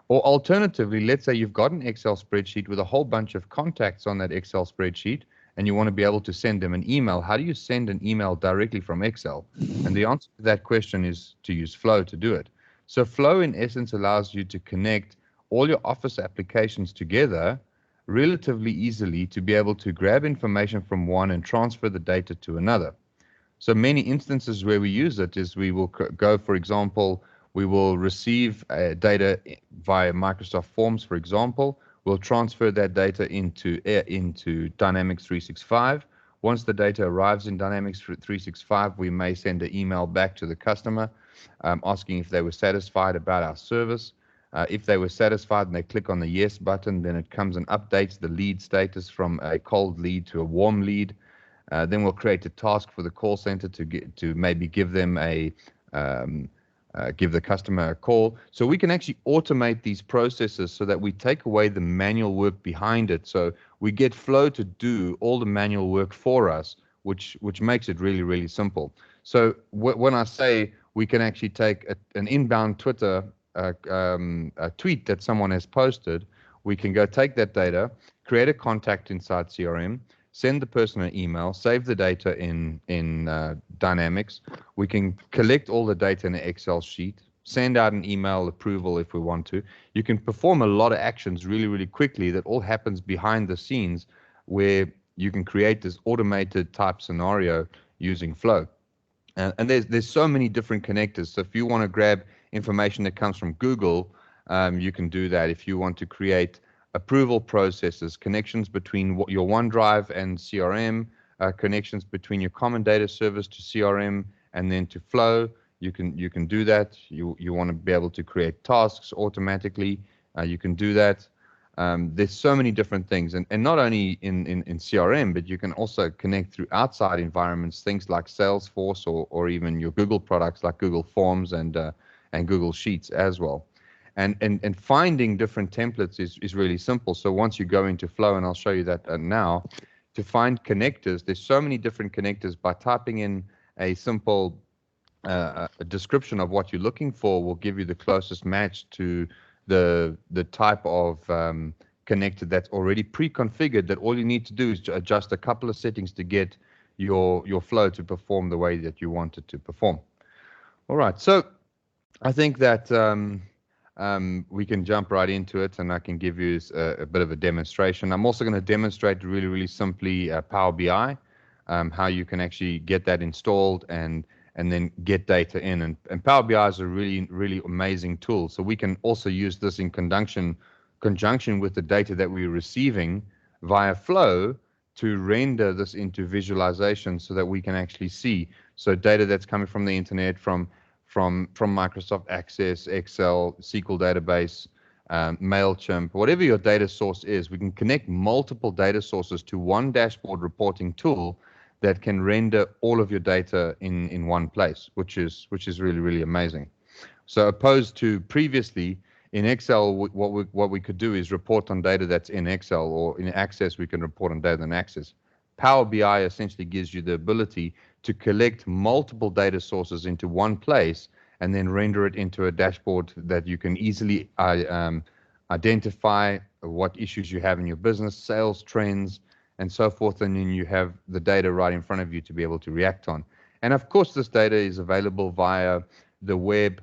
Or alternatively, let's say you've got an Excel spreadsheet with a whole bunch of contacts on that Excel spreadsheet, and you want to be able to send them an email. How do you send an email directly from Excel? And the answer to that question is to use Flow to do it. So Flow, in essence, allows you to connect all your Office applications together relatively easily to be able to grab information from one and transfer the data to another. So many instances where we use it is we will go, for example, we will receive data via Microsoft Forms, for example. We'll transfer that data into Dynamics 365. Once the data arrives in Dynamics 365, we may send an email back to the customer asking if they were satisfied about our service. If they were satisfied and they click on the yes button, then it comes and updates the lead status from a cold lead to a warm lead. Then we'll create a task for the call center to maybe give them give the customer a call. So we can actually automate these processes so that we take away the manual work behind it. So we get Flow to do all the manual work for us, which makes it really, really simple. So when I say we can actually take an inbound Twitter a tweet that someone has posted, we can go take that data, create a contact inside CRM, send the person an email, save the data in Dynamics. We can collect all the data in an Excel sheet, send out an email approval if we want to. You can perform a lot of actions really, really quickly that all happens behind the scenes, where you can create this automated type scenario using Flow. And there's so many different connectors. So if you want to grab information that comes from Google, you can do that. If you want to create approval processes, connections between your OneDrive and CRM, connections between your common data service to CRM and then to Flow, you can do that. You want to be able to create tasks automatically, you can do that. There's so many different things, and not only in CRM, but you can also connect through outside environments, things like Salesforce or even your Google products like Google Forms and Google Sheets as well. And finding different templates is really simple. So once you go into Flow, and I'll show you that now, to find connectors, there's so many different connectors. By typing in a simple a description of what you're looking for will give you the closest match to the type of connector that's already pre-configured, that all you need to do is to adjust a couple of settings to get your Flow to perform the way that you want it to perform. All right, so I think that we can jump right into it, and I can give you a bit of a demonstration. I'm also going to demonstrate really, really simply Power BI, how you can actually get that installed and then get data in. And Power BI is a really, really amazing tool. So we can also use this in conjunction with the data that we're receiving via Flow to render this into visualization so that we can actually see. So data that's coming from the internet, from Microsoft Access, Excel, SQL database, MailChimp, whatever your data source is, we can connect multiple data sources to one dashboard reporting tool that can render all of your data in one place, which is really, really amazing. So opposed to previously in Excel, what we could do is report on data that's in Excel, or in Access we can report on data in Access. Power BI essentially gives you the ability to collect multiple data sources into one place and then render it into a dashboard that you can easily identify what issues you have in your business, sales trends, and so forth, and then you have the data right in front of you to be able to react on. And of course, this data is available via the web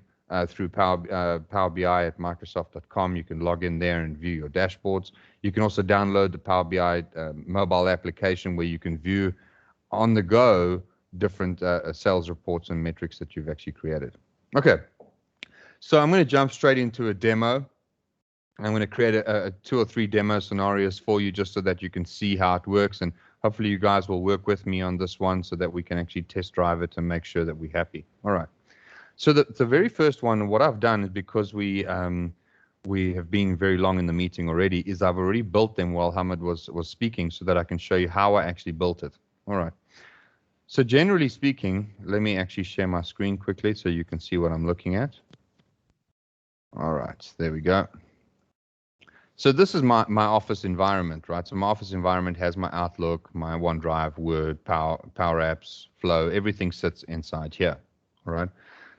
through Power BI at Microsoft.com. You can log in there and view your dashboards. You can also download the Power BI mobile application where you can view on the go different sales reports and metrics that you've actually created. Okay, so I'm going to jump straight into a demo. I'm going to create a 2 or 3 demo scenarios for you just so that you can see how it works, and hopefully you guys will work with me on this one so that we can actually test drive it and make sure that we're happy. All right. So the very first one, what I've done is because we have been very long in the meeting already, is I've already built them while Hamid was speaking so that I can show you how I actually built it. All right. So generally speaking, let me actually share my screen quickly so you can see what I'm looking at. All right, there we go. So this is my office environment, right? So my office environment has my Outlook, my OneDrive, Word, Power Apps, Flow, everything sits inside here, all right?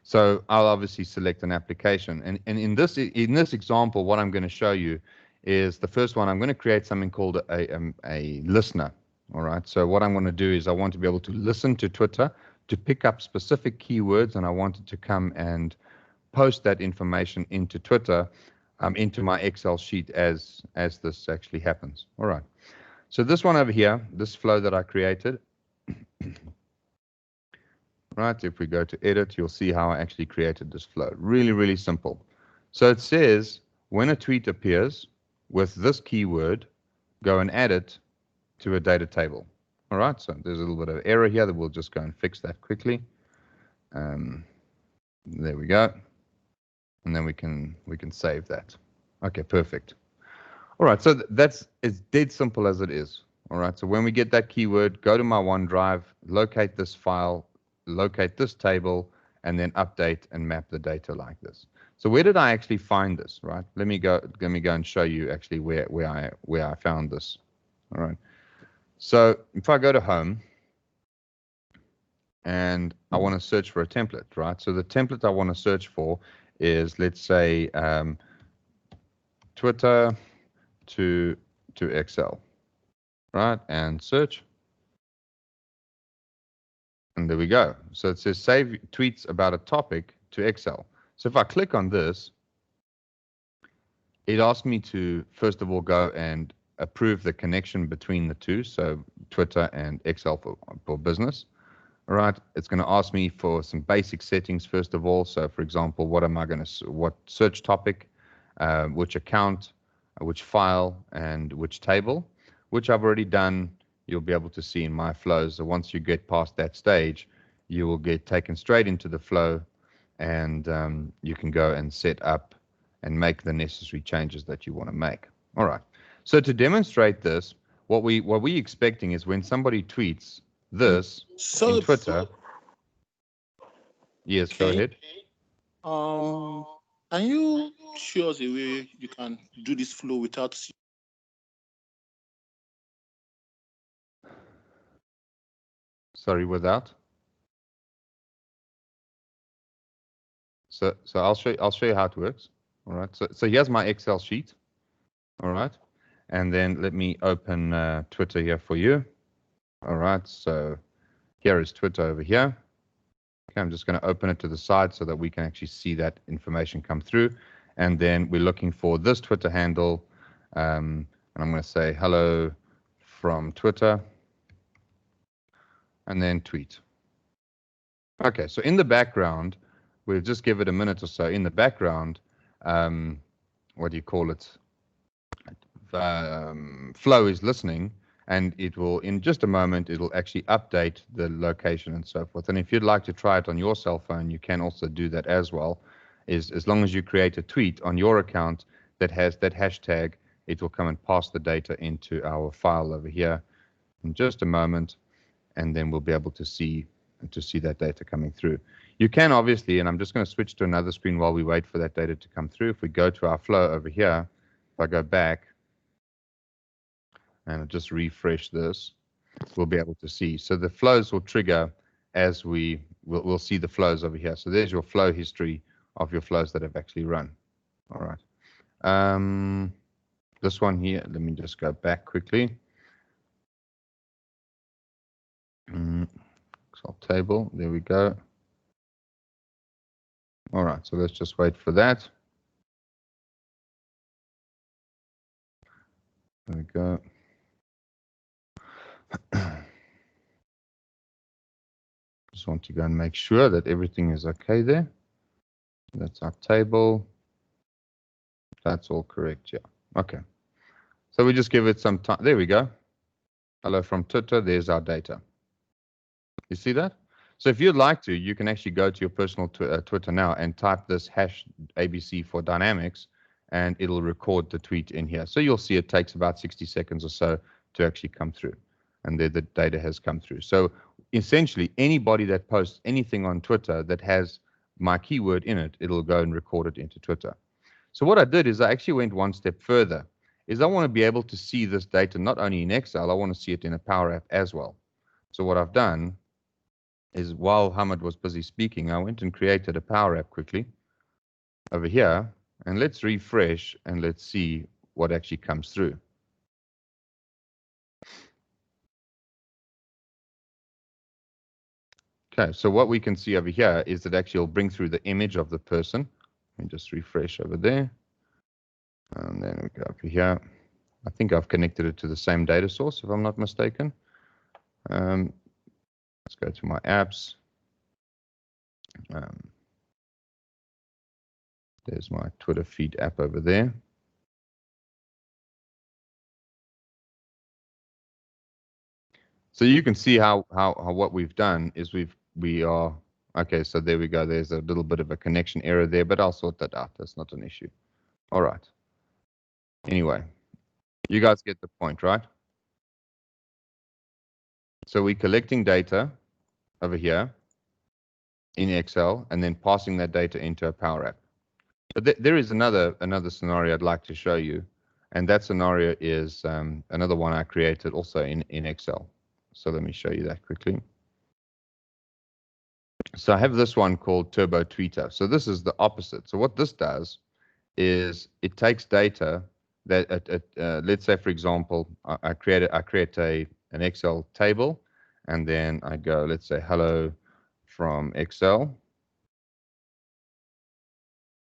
So I'll obviously select an application. And in this example, what I'm going to show you is the first one. I'm going to create something called a listener, all right? So what I'm going to do is I want to be able to listen to Twitter to pick up specific keywords, and I want it to come and post that information into Twitter, into my Excel sheet as this actually happens. All right. So this one over here, this flow that I created, right? If we go to edit, you'll see how I actually created this flow. Really, really simple. So it says when a tweet appears with this keyword, go and add it to a data table. All right. So there's a little bit of error here that we'll just go and fix that quickly. There we go. And then we can save that. Okay, perfect. All right, so that's as dead simple as it is. All right, so when we get that keyword, go to my OneDrive, locate this file, locate this table, and then update and map the data like this. So where did I actually find this? Right, let me go and show you actually where I found this. All right, so if I go to home and I want to search for a template, right? So the template I want to search for is, let's say, Twitter to Excel, right? And search. And there we go. So it says save tweets about a topic to Excel. So if I click on this, it asks me to, first of all, go and approve the connection between the two. So Twitter and Excel for business. All right, it's going to ask me for some basic settings first of all. So, for example, what search topic, which account, which file, and which table, which I've already done. You'll be able to see in my flows. So once you get past that stage, you will get taken straight into the flow, and you can go and set up and make the necessary changes that you want to make. All right. So to demonstrate this, what we expecting is when somebody tweets this in Twitter. Yes, Okay. go ahead. Can you show us a way you can do this flow without? Sorry, without. So I'll show you how it works. All right. So here's my Excel sheet. All right. And then let me open Twitter here for you. All right. So here is Twitter over here. Okay, I'm just going to open it to the side so that we can actually see that information come through. And then we're looking for this Twitter handle. And I'm going to say hello from Twitter. And then tweet. Okay, so in the background, we'll just give it a minute or so. In the background, what do you call it? Flow is listening, and it will, in just a moment, it'll actually update the location and so forth. And if you'd like to try it on your cell phone, you can also do that as well. As long as you create a tweet on your account that has that hashtag, it will come and pass the data into our file over here in just a moment, and then we'll be able to see that data coming through. You can obviously, and I'm just going to switch to another screen while we wait for that data to come through. If we go to our flow over here, if I go back and just refresh this, we'll be able to see. So the flows will trigger as we'll see the flows over here. So there's your flow history of your flows that have actually run. All right. This one here, let me just go back quickly. Excel table, there we go. All right, so let's just wait for that. There we go. Just want to go and make sure that everything is okay there. That's our table. That's all correct, yeah. Okay. So we just give it some time. There we go. Hello from Twitter. There's our data. You see that? So if you'd like to, you can actually go to your personal Twitter now and type this #ABC for dynamics, and it'll record the tweet in here. So you'll see it takes about 60 seconds or so to actually come through. And there the data has come through. So essentially, anybody that posts anything on Twitter that has my keyword in it, it'll go and record it into Twitter. So what I did is I actually went one step further, is I want to be able to see this data not only in Excel, I want to see it in a Power App as well. So what I've done is, while Hamid was busy speaking, I went and created a Power App quickly over here, and let's refresh and let's see what actually comes through. Okay, so what we can see over here is that actually will bring through the image of the person. Let me just refresh over there. And then we go over here. I think I've connected it to the same data source, if I'm not mistaken. Let's go to my apps. There's my Twitter feed app over there. So you can see how what we've done is we are okay. So there we go. There's a little bit of a connection error there, but I'll sort that out. That's not an issue. All right. Anyway, you guys get the point, right? So we're collecting data over here in Excel and then passing that data into a Power App. But there is another scenario I'd like to show you, and that scenario is another one I created also in Excel. So let me show you that quickly. So I have this one called Turbo Tweeter. So this is the opposite. So what this does is it takes data that let's say, for example, I create an Excel table, and then I go, let's say, hello from Excel.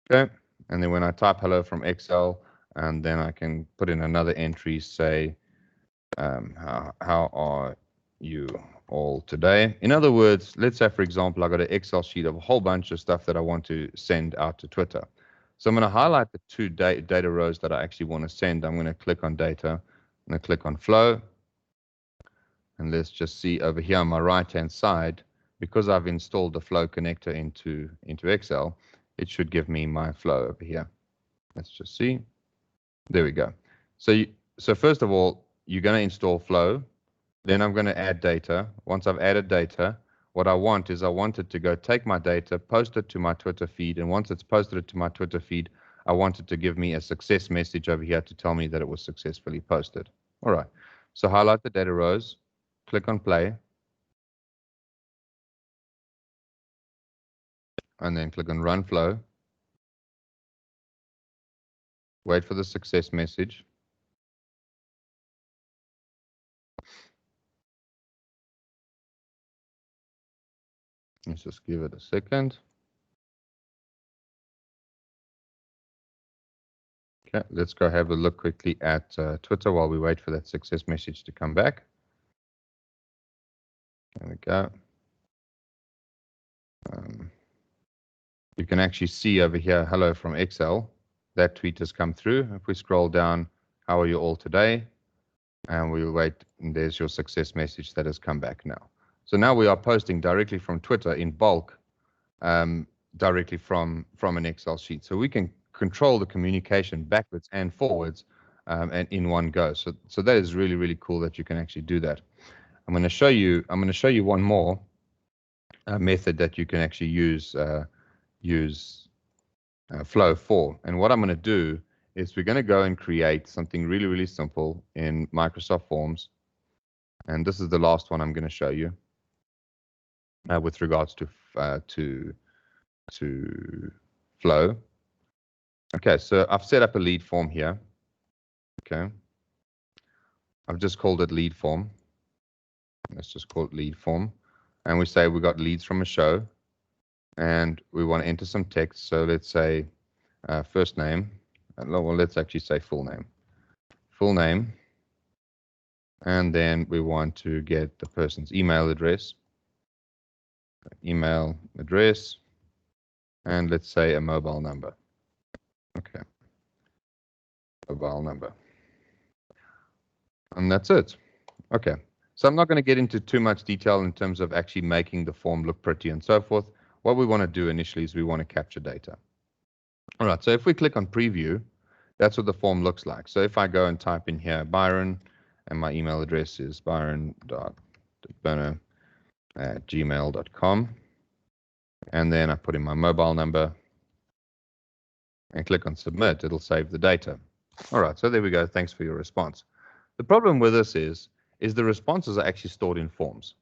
Okay, and then when I type hello from Excel, and then I can put in another entry, say, how are you all today? In other words, let's say, for example, I got an Excel sheet of a whole bunch of stuff that I want to send out to Twitter. So I'm going to highlight the two data rows that I actually want to send. I'm going to click on data. I'm going to click on flow. And let's just see over here on my right-hand side, because I've installed the flow connector into Excel, it should give me my flow over here. Let's just see. There we go. So first of all, you're going to install flow. Then I'm going to add data. Once I've added data, what I want it to go take my data, post it to my Twitter feed. And once it's posted it to my Twitter feed, I want it to give me a success message over here to tell me that it was successfully posted. All right. So highlight the data rows, click on play, and then click on run flow. Wait for the success message. Let's just give it a second. Okay, let's go have a look quickly at Twitter while we wait for that success message to come back. There we go. You can actually see over here, hello from Excel. That tweet has come through. If we scroll down, how are you all today? And we'll wait, and there's your success message that has come back now. So now we are posting directly from Twitter in bulk, directly from an Excel sheet. So we can control the communication backwards and forwards and in one go. So that is really, really cool that you can actually do that. I'm going to show you one more method that you can actually use flow for. And what I'm going to do is we're going to go and create something really, really simple in Microsoft Forms. And this is the last one I'm going to show you with regards to flow. Okay, so I've set up a lead form here. Okay. I've just called it lead form. Let's just call it lead form. And we say we got leads from a show and we want to enter some text. So let's say first name. Well, let's actually say full name. Full name. And then we want to get the person's email address. Email address. And let's say a mobile number. Okay. Mobile number. And that's it. Okay. So I'm not going to get into too much detail in terms of actually making the form look pretty and so forth. What we want to do initially is we want to capture data. All right. So if we click on preview, that's what the form looks like. So if I go and type in here Byron, and my email address is byron.burner@gmail.com, and then I put in my mobile number and click on submit, it'll save the data. All right. So there we go. Thanks for your response. The problem with this is the responses are actually stored in forms.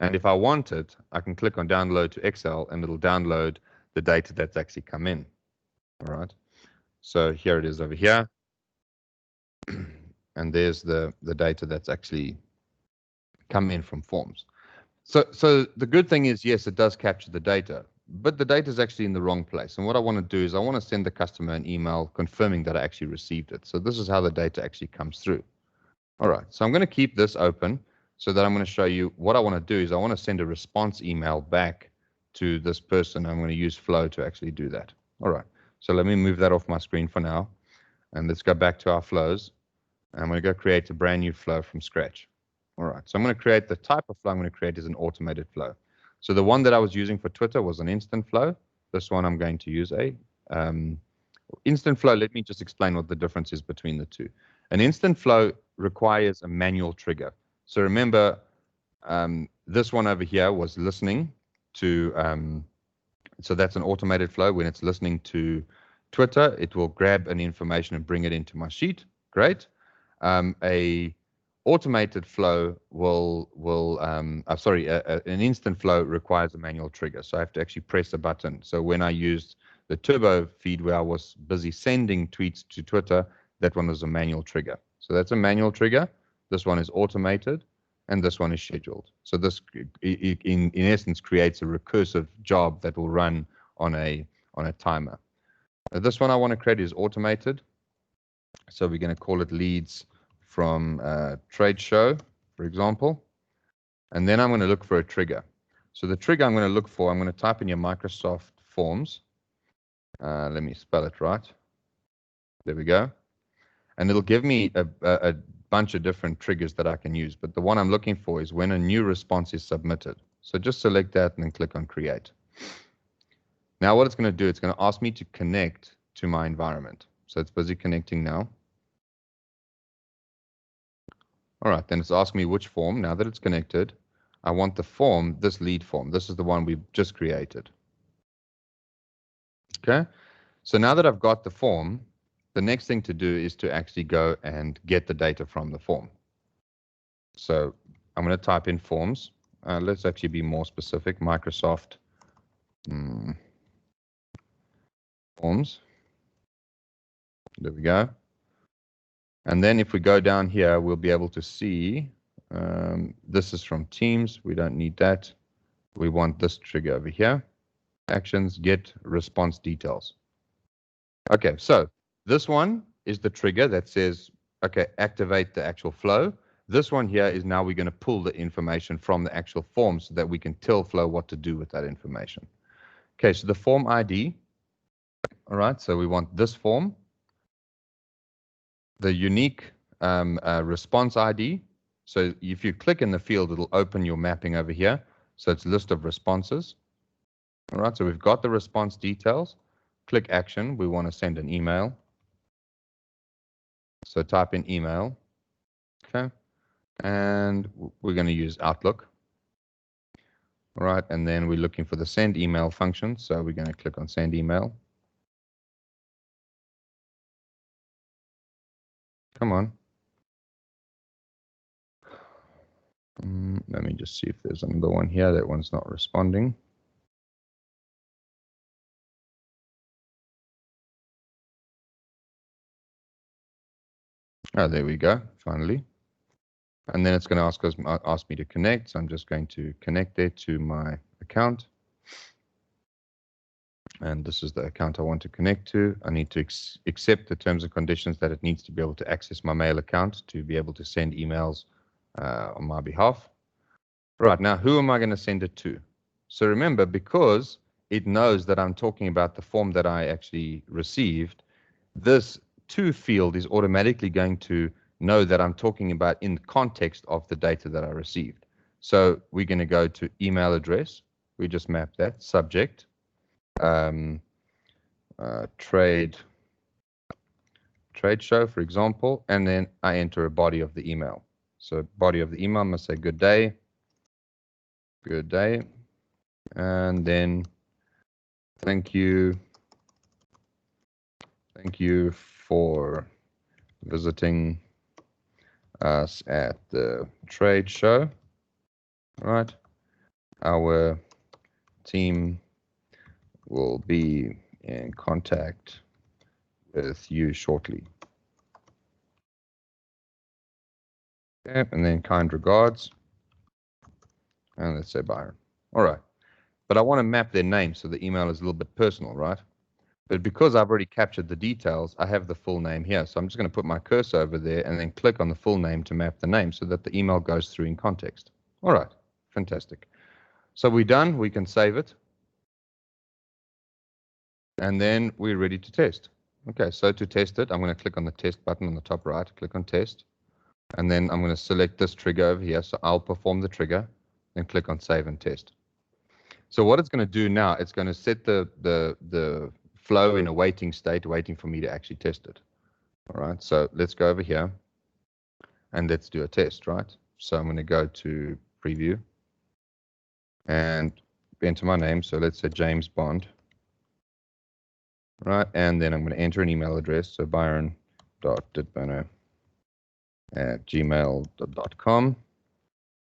And if I want it, I can click on download to Excel and it'll download the data that's actually come in. All right. So here it is over here. And there's the data that's actually come in from forms. So the good thing is, yes, it does capture the data, but the data is actually in the wrong place. And what I want to do is I want to send the customer an email confirming that I actually received it. So this is how the data actually comes through. All right. So I'm going to keep this open so that I'm going to show you what I want to do is I want to send a response email back to this person. I'm going to use Flow to actually do that. All right. So let me move that off my screen for now. And let's go back to our flows. I'm going to go create a brand new flow from scratch. All right. So I'm going to create the type of flow I'm going to create is an automated flow. So the one that I was using for Twitter was an instant flow. This one I'm going to use a instant flow. Let me just explain what the difference is between the two. An instant flow requires a manual trigger. So remember, this one over here was listening to, so that's an automated flow. When it's listening to Twitter, it will grab an information and bring it into my sheet. Great. A automated flow an instant flow requires a manual trigger. So I have to actually press a button. So when I used the turbo feed where I was busy sending tweets to Twitter, that one was a manual trigger. So that's a manual trigger. This one is automated, and this one is scheduled. So this, in essence, creates a recursive job that will run on a timer. Now, this one I want to create is automated. So we're going to call it leads from trade show, for example. And then I'm going to look for a trigger. So the trigger I'm going to look for, I'm going to type in your Microsoft Forms. Let me spell it right. There we go. And it'll give me a bunch of different triggers that I can use. But the one I'm looking for is when a new response is submitted. So just select that and then click on create. Now what it's going to do, it's going to ask me to connect to my environment. So it's busy connecting now. All right, then it's asking me which form. Now that it's connected, I want the form, this lead form. This is the one we've just created. Okay, so now that I've got the form, the next thing to do is to actually go and get the data from the form. So I'm going to type in forms. Let's actually be more specific. Microsoft Forms. There we go. And then if we go down here, we'll be able to see this is from Teams. We don't need that. We want this trigger over here. Actions, get response details. Okay, so this one is the trigger that says, okay, activate the actual flow. This one here is now we're going to pull the information from the actual form so that we can tell Flow what to do with that information. Okay, so the form ID. All right, so we want this form. The unique response ID. So if you click in the field, it'll open your mapping over here. So it's a list of responses. All right, so we've got the response details. Click action. We want to send an email. So type in email. Okay. And we're going to use Outlook. All right, and then we're looking for the send email function. So we're going to click on send email. Come on. Let me just see if there's another one here. That one's not responding. Oh, there we go, finally. And then it's going to ask me to connect. So I'm just going to connect there to my account. And this is the account I want to connect to. I need to accept the terms and conditions that it needs to be able to access my mail account to be able to send emails on my behalf. Right, now who am I going to send it to? So remember, because it knows that I'm talking about the form that I actually received, this to field is automatically going to know that I'm talking about in context of the data that I received. So we're going to go to email address. We just map that, subject, trade show, for example, and then I enter a body of the email. So body of the email must say good day, and then thank you for visiting us at the trade show. Right, our team will be in contact with you shortly. Okay, and then kind regards, and let's say Byron. All right, but I want to map their name so the email is a little bit personal, right? But because I've already captured the details, I have the full name here. So I'm just going to put my cursor over there and then click on the full name to map the name so that the email goes through in context. All right, fantastic. So we're done. We can save it. And then we're ready to test. Okay, so to test it, I'm going to click on the test button on the top right, click on test. And then I'm going to select this trigger over here. So I'll perform the trigger, then click on save and test. So what it's going to do now, it's going to set the flow in a waiting state, waiting for me to actually test it. All right, so let's go over here and let's do a test, right? So I'm going to go to preview and enter my name. So let's say James Bond, right? And then I'm going to enter an email address. So byron.ditbono@gmail.com,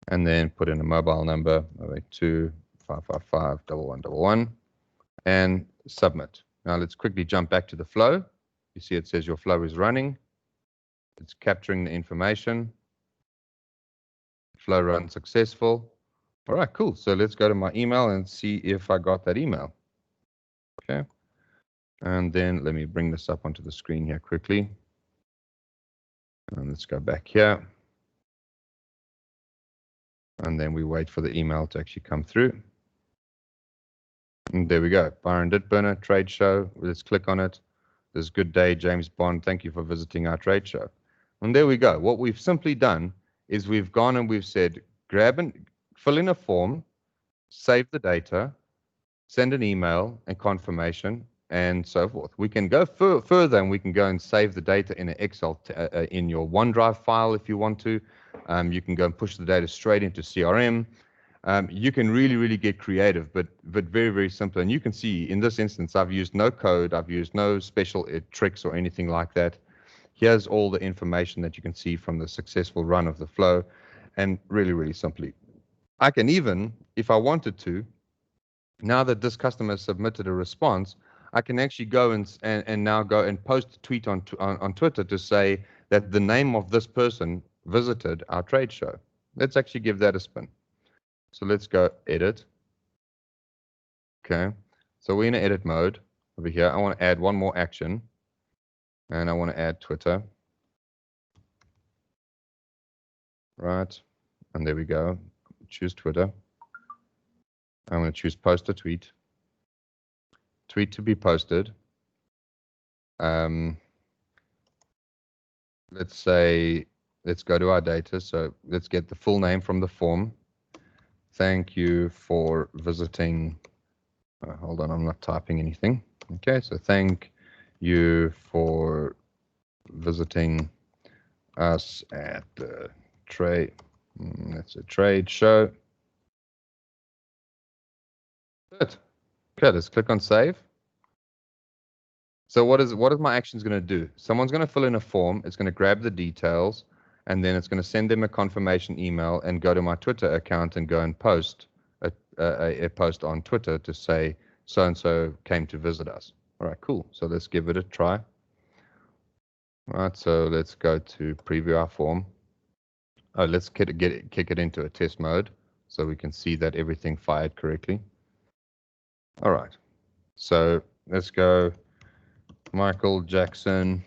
and then put in a mobile number 082-555-1111 and submit. Now let's quickly jump back to the flow. You see it says your flow is running. It's capturing the information. Flow run successful. All right, cool. So let's go to my email and see if I got that email. Okay. And then let me bring this up onto the screen here quickly. And let's go back here. And then we wait for the email to actually come through. And there we go. Byron Ditburner, trade show. Let's click on it. This good day, James Bond. Thank you for visiting our trade show. And there we go. What we've simply done is we've gone and we've said, grab and fill in a form, save the data, send an email and confirmation, and so forth. We can go further and we can go and save the data in an Excel in your OneDrive file if you want to. You can go and push the data straight into CRM. You can really get creative, but very, very simple. And you can see in this instance, I've used no code. I've used no special tricks or anything like that. Here's all the information that you can see from the successful run of the flow. And really simply, I can even, if I wanted to, now that this customer has submitted a response, I can actually go and now go and post a tweet on Twitter to say that the name of this person visited our trade show. Let's actually give that a spin. So let's go edit. Okay, so we're in edit mode over here. I want to add one more action, and I want to add Twitter. Right, and there we go. Choose Twitter. I'm going to choose post a tweet. Tweet to be posted. Let's say, let's go to our data. So let's get the full name from the form. Thank you for visiting. Hold on, I'm not typing anything. Okay, so thank you for visiting us at the trade. That's a trade show. Good. Okay, let's click on save. So what is my actions going to do? Someone's going to fill in a form. It's going to grab the details, and then it's going to send them a confirmation email and go to my Twitter account and go and post a post on Twitter to say so-and-so came to visit us. All right, cool. So let's give it a try. Right, so let's go to preview our form. Oh, let's kick it into a test mode so we can see that everything fired correctly. All right, so let's go Michael Jackson,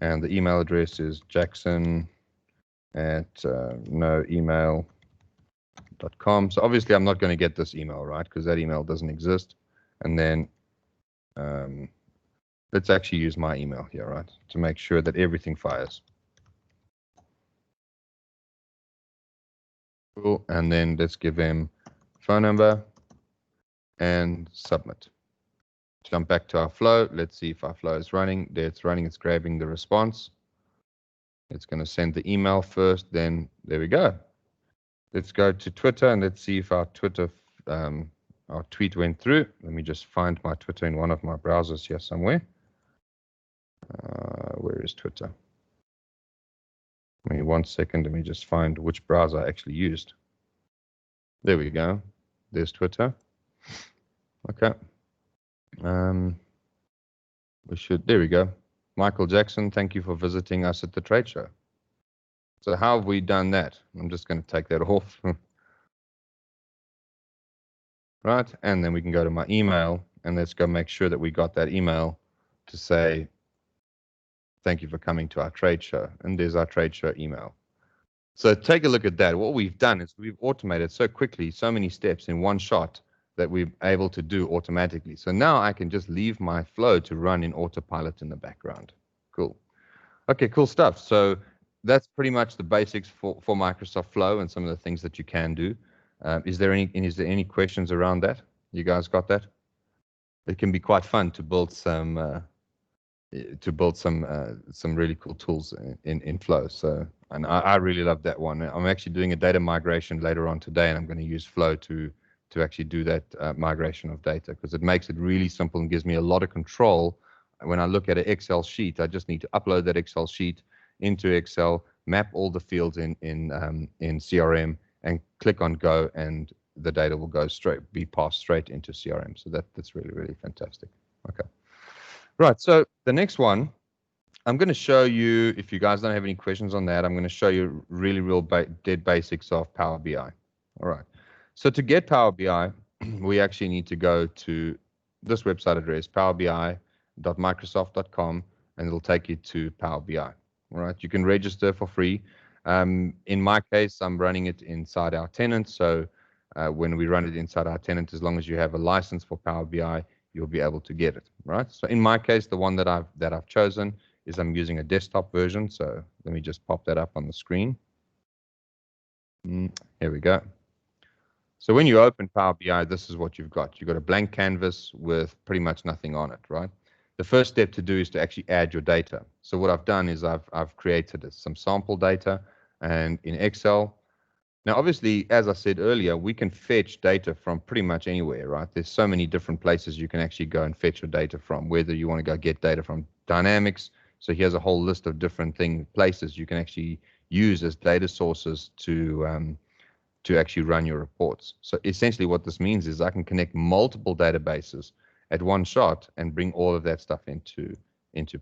and the email address is jackson@noemail.com. So obviously I'm not going to get this email, right, because that email doesn't exist. And then let's actually use my email here, right, to make sure that everything fires. Cool. And then let's give him phone number and submit. Jump back to our flow. Let's see if our flow is running. There it's running. It's grabbing the response. It's going to send the email first. Then there we go. Let's go to Twitter and let's see if our our tweet went through. Let me just find my Twitter in one of my browsers here somewhere. Where is Twitter? Give me 1 second. Let me just find which browser I actually used. There we go. There's Twitter. Okay. There we go. Michael Jackson, thank you for visiting us at the trade show. So how have we done that? I'm just going to take that off. Right, and then we can go to my email and let's go make sure that we got that email to say, thank you for coming to our trade show. And there's our trade show email. So take a look at that. What we've done is we've automated so quickly, so many steps in one shot that we're able to do automatically. So now I can just leave my flow to run in autopilot in the background. Cool. Okay, cool stuff. So that's pretty much the basics for Microsoft Flow and some of the things that you can do. Is there any questions around that? You guys got that? It can be quite fun to build some really cool tools in Flow. So, and I really love that one. I'm actually doing a data migration later on today, and I'm going to use Flow to actually do that migration of data because it makes it really simple and gives me a lot of control. When I look at an Excel sheet, I just need to upload that Excel sheet into Excel, map all the fields in CRM, and click on Go, and the data will be passed straight into CRM. So that's really, really fantastic. Okay. Right, so the next one, I'm going to show you, if you guys don't have any questions on that, I'm going to show you really real dead basics of Power BI. All right, so to get Power BI, we actually need to go to this website address, powerbi.microsoft.com, and it'll take you to Power BI. All right, you can register for free. In my case, I'm running it inside our tenant, so when we run it inside our tenant, as long as you have a license for Power BI, you'll be able to get it, right? So in my case, the one that I've chosen is I'm using a desktop version. So let me just pop that up on the screen. Here we go. So when you open Power BI, this is what you've got. You've got a blank canvas with pretty much nothing on it, right? The first step to do is to actually add your data. So what I've done is I've created some sample data and in Excel. Now, obviously, as I said earlier, we can fetch data from pretty much anywhere, right? There's so many different places you can actually go and fetch your data from, whether you want to go get data from Dynamics. So here's a whole list of different places you can actually use as data sources to actually run your reports. So essentially what this means is I can connect multiple databases at one shot and bring all of that stuff into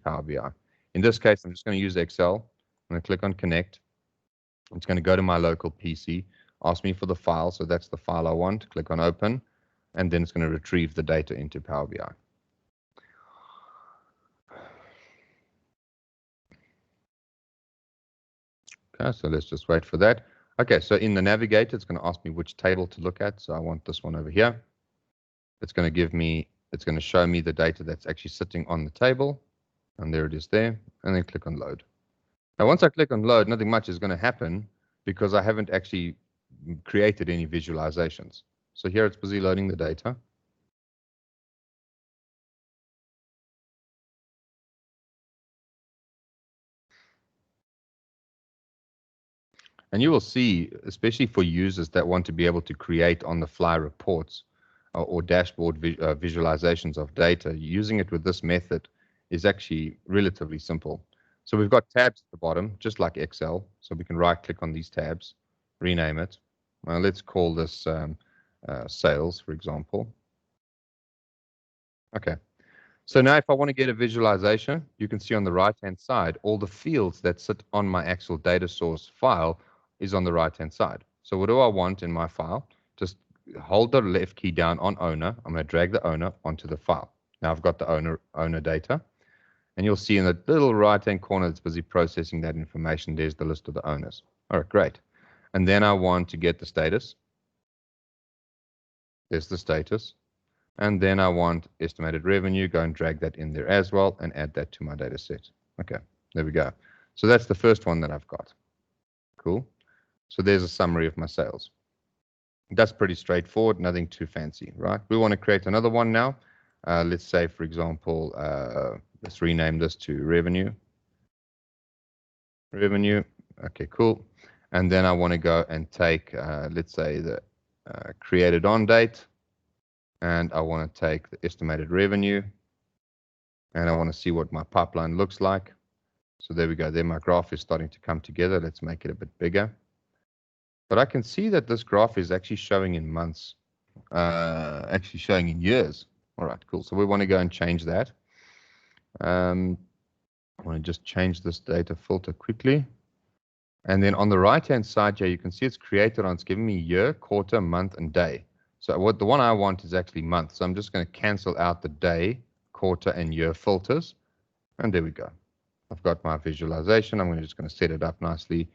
Power BI. In this case, I'm just going to use Excel. I'm going to click on Connect. It's going to go to my local PC, ask me for the file. So that's the file I want. Click on Open, and then it's going to retrieve the data into Power BI. Okay, so let's just wait for that. Okay, so in the navigator, it's going to ask me which table to look at. So I want this one over here. It's going to show me the data that's actually sitting on the table. And there it is there. And then click on Load. Now, once I click on Load, nothing much is going to happen because I haven't actually created any visualizations. So here it's busy loading the data. And you will see, especially for users that want to be able to create on-the-fly reports or dashboard visualizations of data, using it with this method is actually relatively simple. So we've got tabs at the bottom, just like Excel. So we can right-click on these tabs, rename it. Let's call this sales, for example. Okay. So now if I want to get a visualization, you can see on the right-hand side, all the fields that sit on my actual data source file is on the right-hand side. So what do I want in my file? Just hold the left key down on owner. I'm going to drag the owner onto the file. Now I've got the owner data. And you'll see in the little right-hand corner that's busy processing that information, there's the list of the owners. All right, great. And then I want to get the status. There's the status. And then I want estimated revenue, go and drag that in there as well and add that to my data set. Okay, there we go. So that's the first one that I've got. Cool. So there's a summary of my sales. That's pretty straightforward, nothing too fancy, right? We want to create another one now. Let's say, for example, let's rename this to revenue. Revenue. Okay, cool. And then I want to go and take, let's say, the created on date. And I want to take the estimated revenue, and I want to see what my pipeline looks like. So there we go. There my graph is starting to come together. Let's make it a bit bigger. But I can see that this graph is actually showing in months, actually showing in years. All right, cool. So we want to go and change that. I want to just change this data filter quickly. And then on the right-hand side here, you can see it's created on, it's giving me year, quarter, month, and day. So what the one I want is actually month. So I'm just going to cancel out the day, quarter, and year filters. And there we go. I've got my visualization. I'm just going to set it up nicely.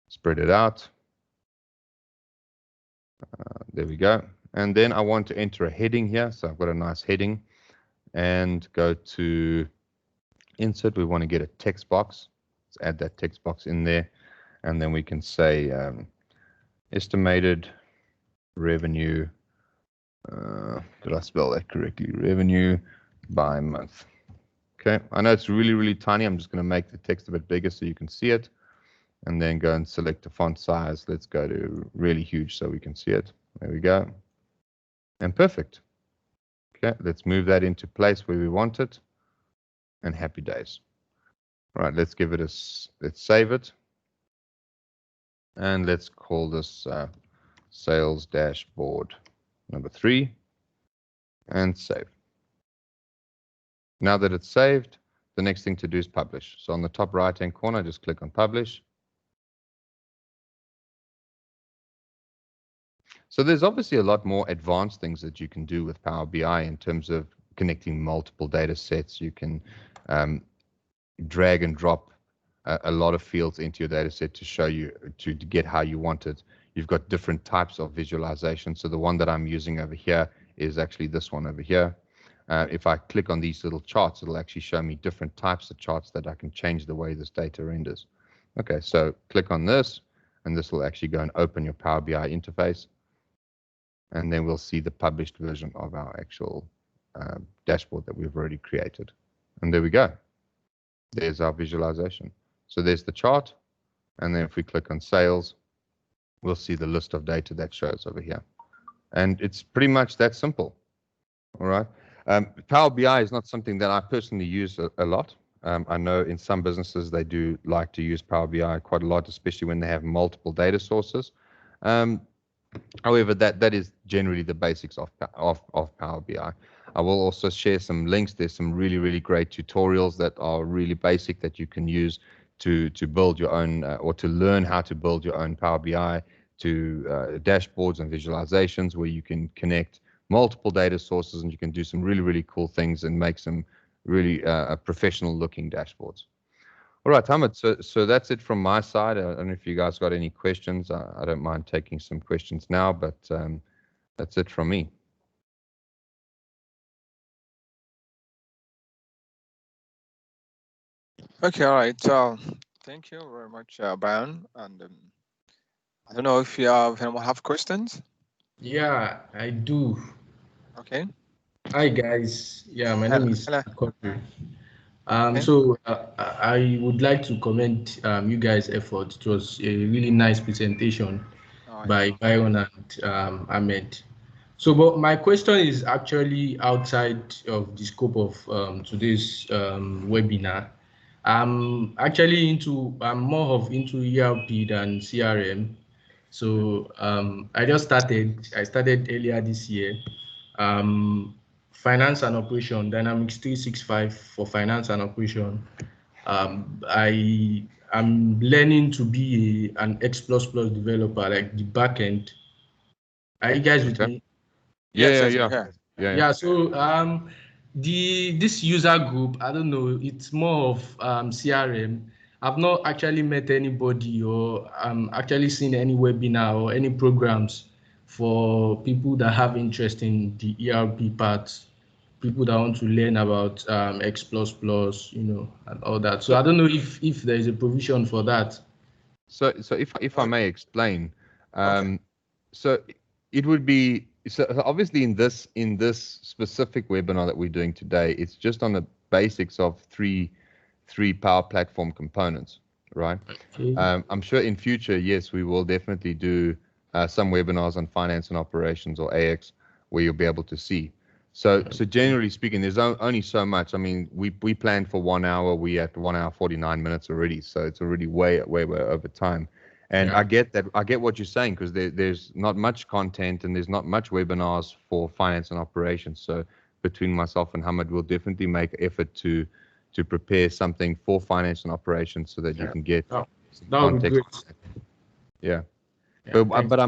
Spread it out. There we go. And then I want to enter a heading here. So I've got a nice heading. And go to insert. We want to get a text box. Let's add that text box in there. And then we can say estimated revenue, did I spell that correctly? Revenue by month. Okay, I know it's really, really tiny. I'm just going to make the text a bit bigger so you can see it. And then go and select the font size. Let's go to really huge so we can see it. There we go. And perfect. Okay, let's move that into place where we want it. And happy days. All right, let's give it a, let's save it. And let's call this sales dashboard number 3 and save. Now that it's saved, the next thing to do is publish. So on the top right-hand corner, just click on publish. So there's obviously a lot more advanced things that you can do with Power BI in terms of connecting multiple data sets. You can drag and drop a lot of fields into your data set to show you, to get how you want it. You've got different types of visualization. So the one that I'm using over here is actually this one over here. If I click on these little charts, it'll actually show me different types of charts that I can change the way this data renders. Okay, so click on this, and this will actually go and open your Power BI interface. And then we'll see the published version of our actual dashboard that we've already created. And there we go. There's our visualization. So there's the chart. And then if we click on sales, we'll see the list of data that shows over here. And it's pretty much that simple. All right. Power BI is not something that I personally use a lot. I know in some businesses they do like to use Power BI quite a lot, especially when they have multiple data sources. However, that is generally the basics of Power BI. I will also share some links. There's some really, really great tutorials that are really basic that you can use to build your own or to learn how to build your own Power BI to dashboards and visualizations where you can connect multiple data sources and you can do some really, really cool things and make some really professional looking dashboards. All right, Hamid, so that's it from my side. I don't know if you guys got any questions. I don't mind taking some questions now, but that's it from me. Okay, all right. Thank you very much, Brian. And I don't know if you anyone have questions. Yeah, I do. Okay. Hi guys. Yeah, my name is Hello. Kofi. Okay. So I would like to commend you guys' effort. It was a really nice presentation by Byron and Ahmed. So, but my question is actually outside of the scope of today's webinar. I'm more of into ERP than CRM. So I started earlier this year. 5 finance and operation, Dynamics 365 for finance and operation. I am learning to be an X++ developer, like the backend. Are you guys with me? Yeah. So this user group, I don't know, it's more of CRM. I've not actually met anybody or actually seen any webinar or any programs for people that have interest in the ERP parts, people that want to learn about X++, and all that. So I don't know if there is a provision for that. So if I may explain, so it would be, so obviously in this specific webinar that we're doing today, it's just on the basics of three Power Platform components, right? Okay. I'm sure in future, yes, we will definitely do some webinars on finance and operations or AX where you'll be able to see. So generally speaking, there's only so much. I mean, we planned for 1 hour. We at 1 hour 49 minutes already, so it's already way over time. And I get that. I get what you're saying, because there's not much content and there's not much webinars for finance and operations. So between myself and Hamid, we'll definitely make effort to prepare something for finance and operations so that you can get some context. Yeah. But I